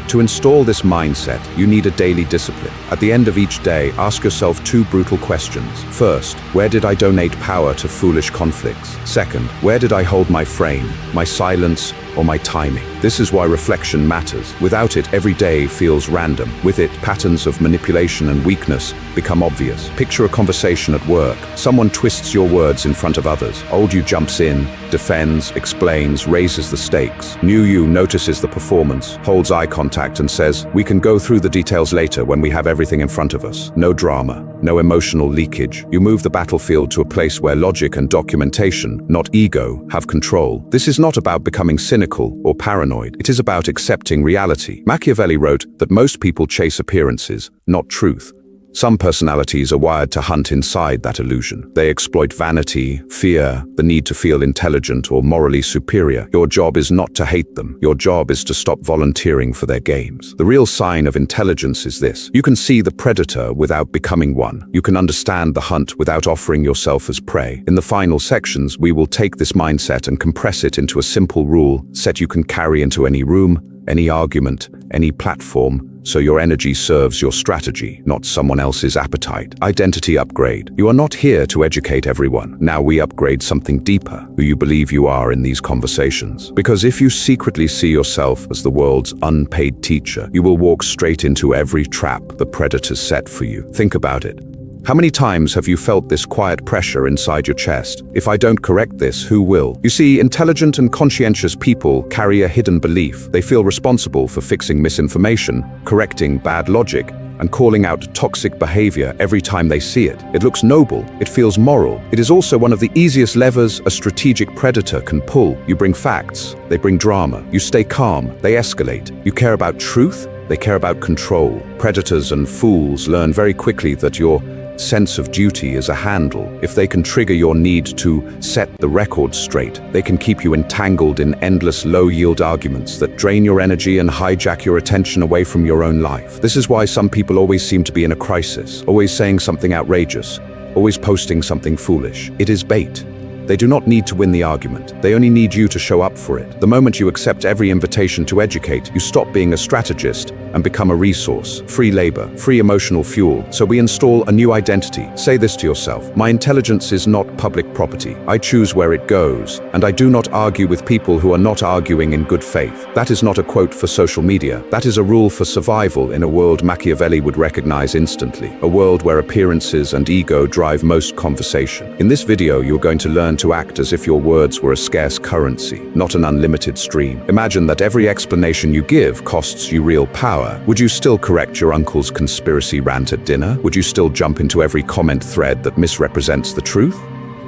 To install this mindset, you need a daily discipline. At the end of each day, ask yourself two brutal questions. First, where did I donate power to foolish conflicts? Second, where did I hold my frame, my silence, or my timing? This is why reflection matters. Without it, every day feels random. With it, patterns of manipulation and weakness become obvious. Picture a conversation at work. Someone twists your words in front of others. Old you jumps in, defends, explains, raises the stakes. New you notices the performance, holds eye contact and says, we can go through the details later when we have everything in front of us. No drama, no emotional leakage. You move the battlefield to a place where logic and documentation, not ego, have control. This is not about becoming cynical or paranoid. It is about accepting reality. Machiavelli wrote that most people chase appearances, not truth. Some personalities are wired to hunt inside that illusion. They exploit vanity, fear, the need to feel intelligent or morally superior. Your job is not to hate them. Your job is to stop volunteering for their games. The real sign of intelligence is this. You can see the predator without becoming one. You can understand the hunt without offering yourself as prey. In the final sections, we will take this mindset and compress it into a simple rule set you can carry into any room, any argument, any platform, so your energy serves your strategy, not someone else's appetite. Identity upgrade. You are not here to educate everyone. Now we upgrade something deeper, who you believe you are in these conversations. Because if you secretly see yourself as the world's unpaid teacher, you will walk straight into every trap the predators set for you. Think about it. How many times have you felt this quiet pressure inside your chest? If I don't correct this, who will? You see, intelligent and conscientious people carry a hidden belief. They feel responsible for fixing misinformation, correcting bad logic, and calling out toxic behavior every time they see it. It looks noble, it feels moral. It is also one of the easiest levers a strategic predator can pull. You bring facts, they bring drama. You stay calm, they escalate. You care about truth, They care about control. Predators and fools learn very quickly that your sense of duty is a handle. If they can trigger your need to set the record straight, they can keep you entangled in endless low-yield arguments that drain your energy and hijack your attention away from your own life. This is why some people always seem to be in a crisis, always saying something outrageous, always posting something foolish. It is bait. They do not need to win the argument. They only need you to show up for it. The moment you accept every invitation to educate, you stop being a strategist and become a resource, free labor, free emotional fuel. So we install a new identity. Say this to yourself: my intelligence is not public property. I choose where it goes, and I do not argue with people who are not arguing in good faith. That is not a quote for social media. That is a rule for survival in a world Machiavelli would recognize instantly, a world where appearances and ego drive most conversation. In this video, you're going to learn to act as if your words were a scarce currency, not an unlimited stream. Imagine that every explanation you give costs you real power. Would you still correct your uncle's conspiracy rant at dinner? Would you still jump into every comment thread that misrepresents the truth?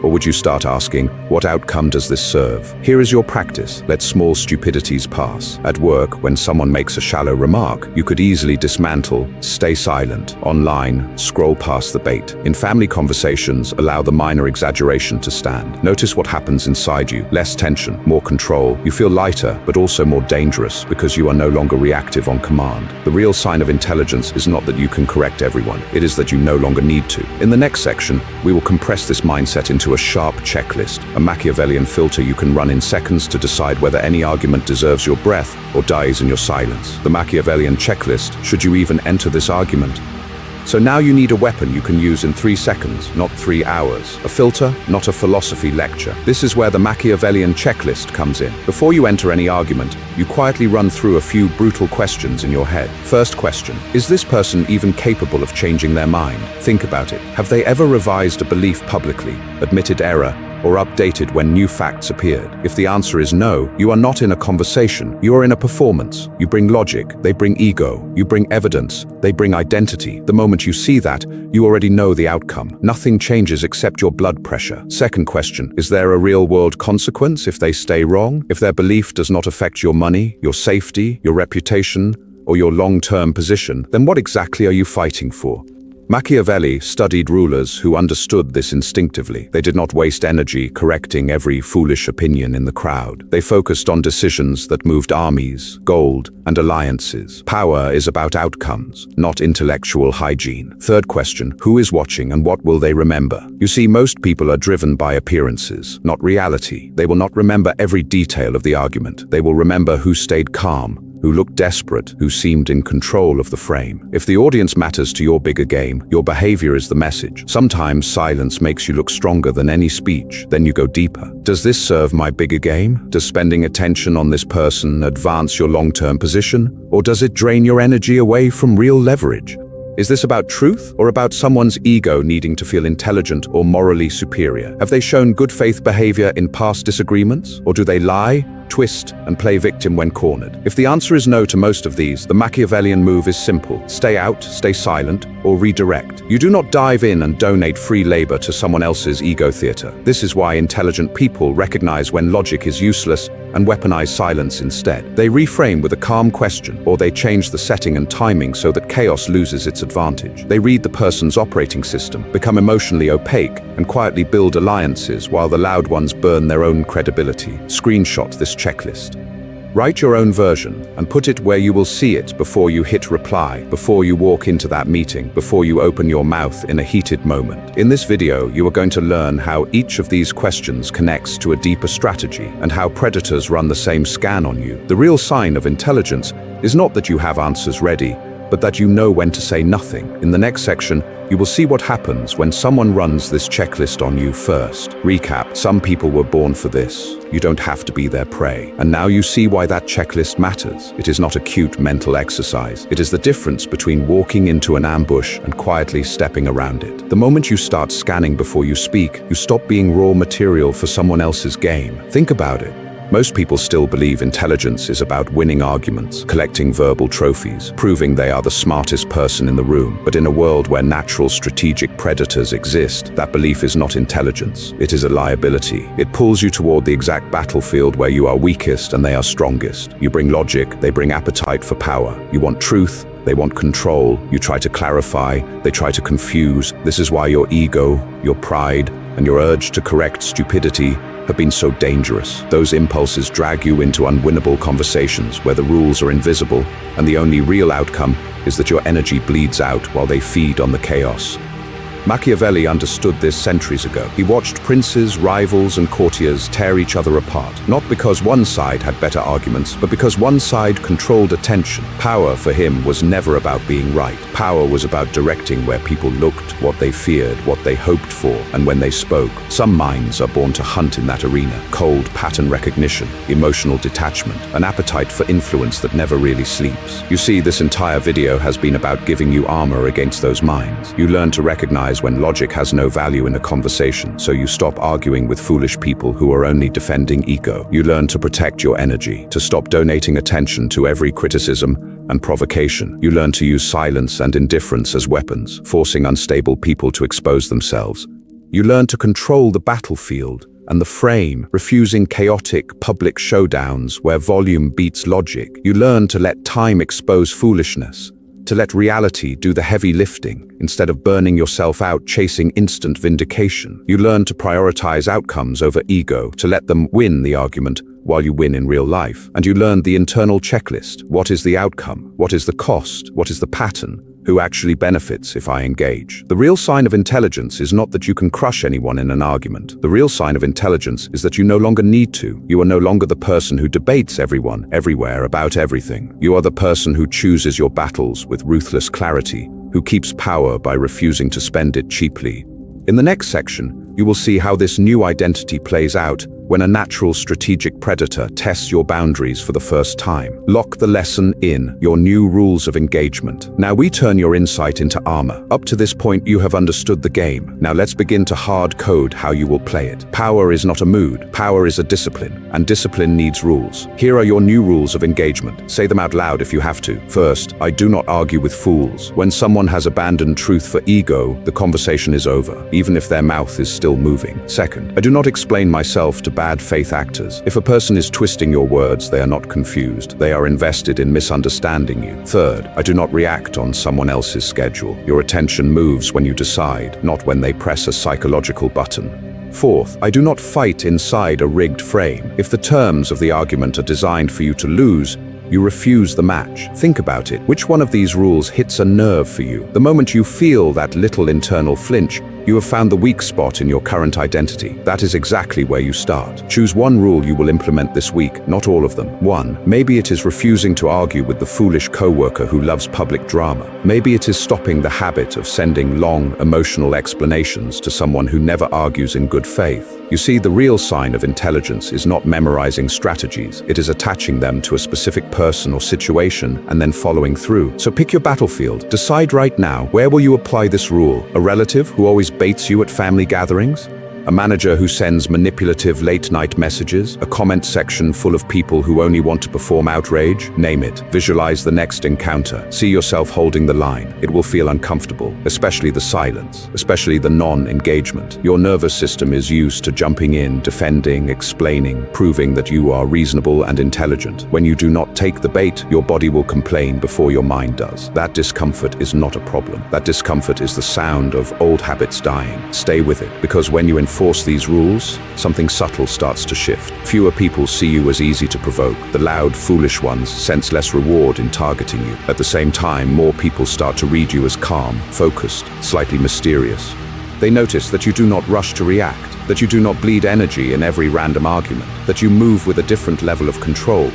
Or would you start asking, what outcome does this serve? Here is your practice. Let small stupidities pass. At work, when someone makes a shallow remark, you could easily dismantle, stay silent. Online, scroll past the bait. In family conversations, allow the minor exaggeration to stand. Notice what happens inside you. Less tension, more control. You feel lighter, but also more dangerous because you are no longer reactive on command. The real sign of intelligence is not that you can correct everyone. It is that you no longer need to. In the next section, we will compress this mindset into a sharp checklist, a Machiavellian filter you can run in seconds to decide whether any argument deserves your breath or dies in your silence. The Machiavellian checklist, should you even enter this argument. So now you need a weapon you can use in 3 seconds, not 3 hours. A filter, not a philosophy lecture. This is where the Machiavellian checklist comes in. Before you enter any argument, you quietly run through a few brutal questions in your head. First question: is this person even capable of changing their mind? Think about it. Have they ever revised a belief publicly, admitted error, or updated when new facts appeared? If the answer is no, you are not in a conversation, you are in a performance. You bring logic, they bring ego. You bring evidence, they bring identity. The moment you see that, you already know the outcome. Nothing changes except your blood pressure. Second question: is there a real-world consequence if they stay wrong? If their belief does not affect your money, your safety, your reputation, or your long-term position, then what exactly are you fighting for? Machiavelli studied rulers who understood this instinctively. They did not waste energy correcting every foolish opinion in the crowd. They focused on decisions that moved armies, gold, and alliances. Power is about outcomes, not intellectual hygiene. Third question: who is watching and what will they remember? You see, most people are driven by appearances, not reality. They will not remember every detail of the argument. They will remember who stayed calm, who looked desperate, who seemed in control of the frame. If the audience matters to your bigger game, your behavior is the message. Sometimes silence makes you look stronger than any speech. Then you go deeper. Does this serve my bigger game? Does spending attention on this person advance your long-term position? Or does it drain your energy away from real leverage? Is this about truth or about someone's ego needing to feel intelligent or morally superior? Have they shown good faith behavior in past disagreements? Or do they lie, twist, and play victim when cornered? If the answer is no to most of these, the Machiavellian move is simple: stay out, stay silent, or redirect. You do not dive in and donate free labor to someone else's ego theater. This is why intelligent people recognize when logic is useless and weaponize silence instead. They reframe with a calm question, or they change the setting and timing so that chaos loses its advantage. They read the person's operating system, become emotionally opaque, and quietly build alliances while the loud ones burn their own credibility. Screenshot this checklist. Write your own version and put it where you will see it before you hit reply, before you walk into that meeting, before you open your mouth in a heated moment. In this video, you are going to learn how each of these questions connects to a deeper strategy and how predators run the same scan on you. The real sign of intelligence is not that you have answers ready, but that you know when to say nothing. In the next section, you will see what happens when someone runs this checklist on you first. Recap: some people were born for this. You don't have to be their prey. And now you see why that checklist matters. It is not a cute mental exercise. It is the difference between walking into an ambush and quietly stepping around it. The moment you start scanning before you speak, you stop being raw material for someone else's game. Think about it. Most people still believe intelligence is about winning arguments, collecting verbal trophies, proving they are the smartest person in the room. But in a world where natural strategic predators exist, that belief is not intelligence. It is a liability. It pulls you toward the exact battlefield where you are weakest and they are strongest. You bring logic, they bring appetite for power. You want truth, they want control. You try to clarify, they try to confuse. This is why your ego, your pride, and your urge to correct stupidity have been so dangerous. Those impulses drag you into unwinnable conversations where the rules are invisible and the only real outcome is that your energy bleeds out while they feed on the chaos. Machiavelli understood this centuries ago. He watched princes, rivals, and courtiers tear each other apart, not because one side had better arguments, but because one side controlled attention. Power for him was never about being right. Power was about directing where people looked, what they feared, what they hoped for, and when they spoke. Some minds are born to hunt in that arena. Cold pattern recognition, emotional detachment, an appetite for influence that never really sleeps. You see, this entire video has been about giving you armor against those minds. You learn to recognize when logic has no value in a conversation, so you stop arguing with foolish people who are only defending ego. You learn to protect your energy, to stop donating attention to every criticism and provocation. You learn to use silence and indifference as weapons, forcing unstable people to expose themselves. You learn to control the battlefield and the frame, refusing chaotic public showdowns where volume beats logic. You learn to let time expose foolishness, to let reality do the heavy lifting instead of burning yourself out chasing instant vindication. You learn to prioritize outcomes over ego, to let them win the argument while you win in real life. And you learn the internal checklist. What is the outcome? What is the cost? What is the pattern? Who actually benefits if I engage? The real sign of intelligence is not that you can crush anyone in an argument. The real sign of intelligence is that you no longer need to. You are no longer the person who debates everyone, everywhere, about everything. You are the person who chooses your battles with ruthless clarity, who keeps power by refusing to spend it cheaply. In the next section, you will see how this new identity plays out when a natural strategic predator tests your boundaries for the first time. Lock the lesson in, your new rules of engagement. Now we turn your insight into armor. Up to this point, you have understood the game. Now let's begin to hard code how you will play it. Power is not a mood. Power is a discipline, and discipline needs rules. Here are your new rules of engagement. Say them out loud if you have to. First, I do not argue with fools. When someone has abandoned truth for ego, the conversation is over, even if their mouth is still moving. Second, I do not explain myself to bad faith actors. If a person is twisting your words, they are not confused. They are invested in misunderstanding you. Third, I do not react on someone else's schedule. Your attention moves when you decide, not when they press a psychological button. Fourth, I do not fight inside a rigged frame. If the terms of the argument are designed for you to lose, you refuse the match. Think about it. Which one of these rules hits a nerve for you? The moment you feel that little internal flinch, you have found the weak spot in your current identity. That is exactly where you start. Choose one rule you will implement this week, not all of them. 1. Maybe it is refusing to argue with the foolish coworker who loves public drama. Maybe it is stopping the habit of sending long, emotional explanations to someone who never argues in good faith. You see, the real sign of intelligence is not memorizing strategies. It is attaching them to a specific person or situation and then following through. So pick your battlefield. Decide right now, where will you apply this rule? A relative who always baits you at family gatherings? A manager who sends manipulative late-night messages? A comment section full of people who only want to perform outrage? Name it. Visualize the next encounter. See yourself holding the line. It will feel uncomfortable, especially the silence, especially the non-engagement. Your nervous system is used to jumping in, defending, explaining, proving that you are reasonable and intelligent. When you do not take the bait, your body will complain before your mind does. That discomfort is not a problem. That discomfort is the sound of old habits dying. Stay with it, because when you enforce these rules, something subtle starts to shift. Fewer people see you as easy to provoke. The loud, foolish ones sense less reward in targeting you. At the same time, more people start to read you as calm, focused, slightly mysterious. They notice that you do not rush to react, that you do not bleed energy in every random argument, that you move with a different level of control.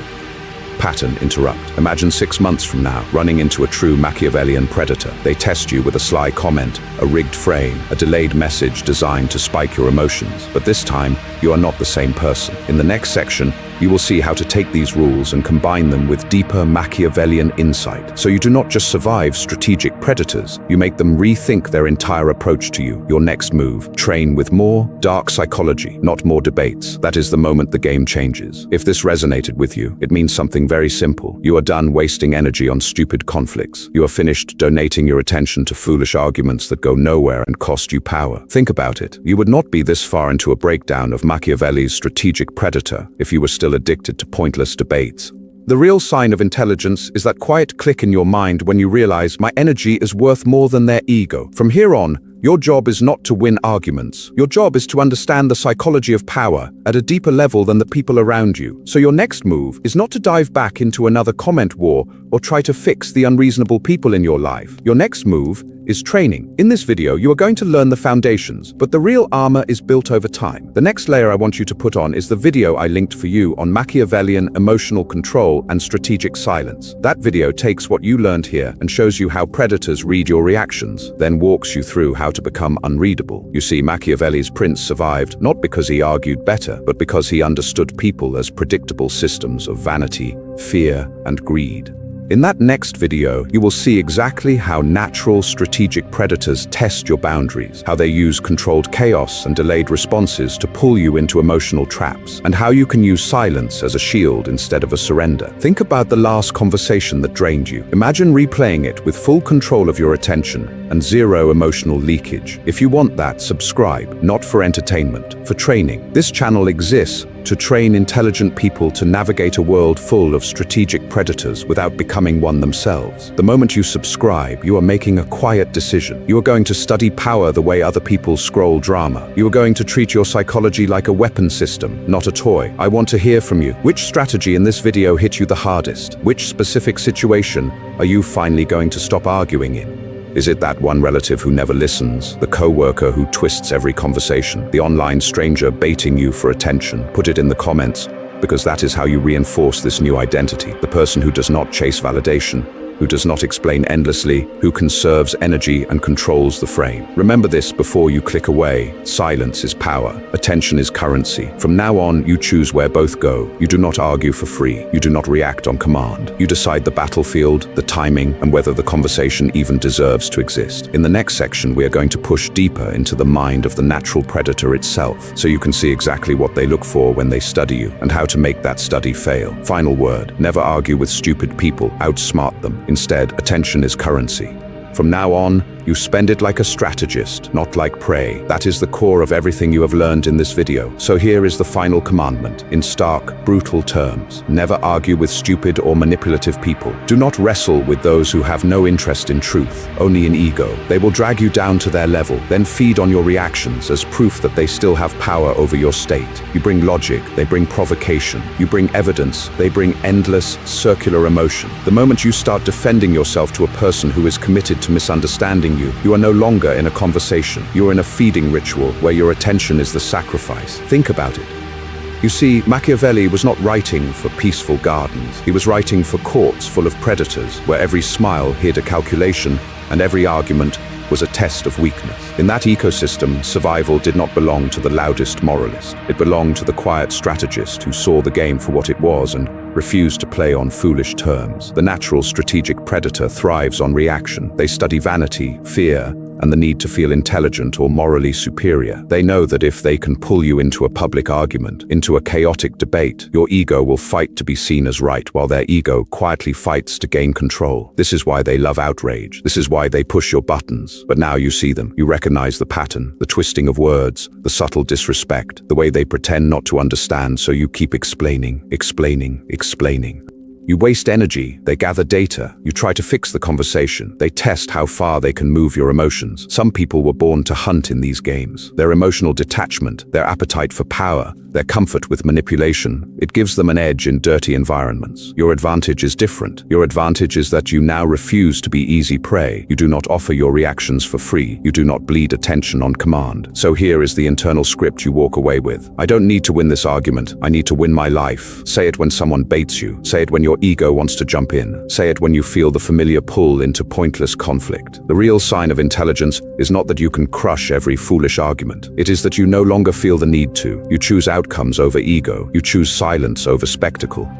Pattern interrupt. Imagine 6 months from now, running into a true Machiavellian predator. They test you with a sly comment, a rigged frame, a delayed message designed to spike your emotions. But this time, you are not the same person. In the next section, You will see how to take these rules and combine them with deeper Machiavellian insight. So you do not just survive strategic predators, you make them rethink their entire approach to you. Your next move, train with more dark psychology, not more debates. That is the moment the game changes. If this resonated with you, it means something very simple. You are done wasting energy on stupid conflicts. You are finished donating your attention to foolish arguments that go nowhere and cost you power. Think about it. You would not be this far into a breakdown of Machiavelli's strategic predator if you were still addicted to pointless debates. The real sign of intelligence is that quiet click in your mind when you realize my energy is worth more than their ego. From here on, your job is not to win arguments. Your job is to understand the psychology of power at a deeper level than the people around you. So your next move is not to dive back into another comment war or try to fix the unreasonable people in your life. Your next move is training. In this video, you are going to learn the foundations, but the real armor is built over time. The next layer I want you to put on is the video I linked for you on Machiavellian emotional control and strategic silence. That video takes what you learned here and shows you how predators read your reactions, then walks you through how to become unreadable. You see, Machiavelli's prince survived not because he argued better, but because he understood people as predictable systems of vanity, fear, and greed. In that next video, you will see exactly how natural strategic predators test your boundaries, how they use controlled chaos and delayed responses to pull you into emotional traps, and how you can use silence as a shield instead of a surrender. Think about the last conversation that drained you. Imagine replaying it with full control of your attention and zero emotional leakage. If you want that, subscribe, not for entertainment, for training. This channel exists to train intelligent people to navigate a world full of strategic predators without becoming one themselves. The moment you subscribe, you are making a quiet decision. You are going to study power the way other people scroll drama. You are going to treat your psychology like a weapon system, not a toy. I want to hear from you. Which strategy in this video hit you the hardest? Which specific situation are you finally going to stop arguing in? Is it that one relative who never listens, the coworker who twists every conversation, the online stranger baiting you for attention? Put it in the comments, because that is how you reinforce this new identity. The person who does not chase validation, who does not explain endlessly, who conserves energy and controls the frame. Remember this before you click away. Silence is power. Attention is currency. From now on, you choose where both go. You do not argue for free. You do not react on command. You decide the battlefield, the timing, and whether the conversation even deserves to exist. In the next section, we are going to push deeper into the mind of the natural predator itself, so you can see exactly what they look for when they study you, and how to make that study fail. Final word, never argue with stupid people. Outsmart them. Instead, attention is currency. From now on, you spend it like a strategist, not like prey. That is the core of everything you have learned in this video. So here is the final commandment, in stark, brutal terms. Never argue with stupid or manipulative people. Do not wrestle with those who have no interest in truth, only in ego. They will drag you down to their level, then feed on your reactions as proof that they still have power over your state. You bring logic, they bring provocation. You bring evidence, they bring endless, circular emotion. The moment you start defending yourself to a person who is committed to misunderstanding you are no longer in a conversation. You are in a feeding ritual where your attention is the sacrifice. Think about it. You see, Machiavelli was not writing for peaceful gardens. He was writing for courts full of predators, where every smile hid a calculation and every argument was a test of weakness. In that ecosystem, survival did not belong to the loudest moralist. It belonged to the quiet strategist who saw the game for what it was and refused to play on foolish terms. The natural strategic predator thrives on reaction. They study vanity, fear, and the need to feel intelligent or morally superior. They know that if they can pull you into a public argument, into a chaotic debate, your ego will fight to be seen as right, while their ego quietly fights to gain control. This is why they love outrage. This is why they push your buttons. But now you see them. You recognize the pattern, the twisting of words, the subtle disrespect, the way they pretend not to understand, so you keep explaining. You waste energy, they gather data, you try to fix the conversation, they test how far they can move your emotions. Some people were born to hunt in these games. Their emotional detachment, their appetite for power, their comfort with manipulation, it gives them an edge in dirty environments. Your advantage is different. Your advantage is that you now refuse to be easy prey. You do not offer your reactions for free. You do not bleed attention on command. So here is the internal script you walk away with. I don't need to win this argument. I need to win my life. Say it when someone baits you. Say it when your ego wants to jump in. Say it when you feel the familiar pull into pointless conflict. The real sign of intelligence is not that you can crush every foolish argument. It is that you no longer feel the need to. You choose outcomes over ego. You choose silence over spectacle.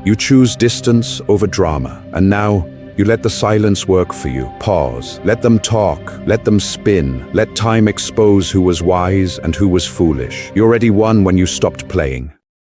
You choose distance over drama. And now, you let the silence work for you. Pause. Let them talk. Let them spin. Let time expose who was wise and who was foolish. You already won when you stopped playing.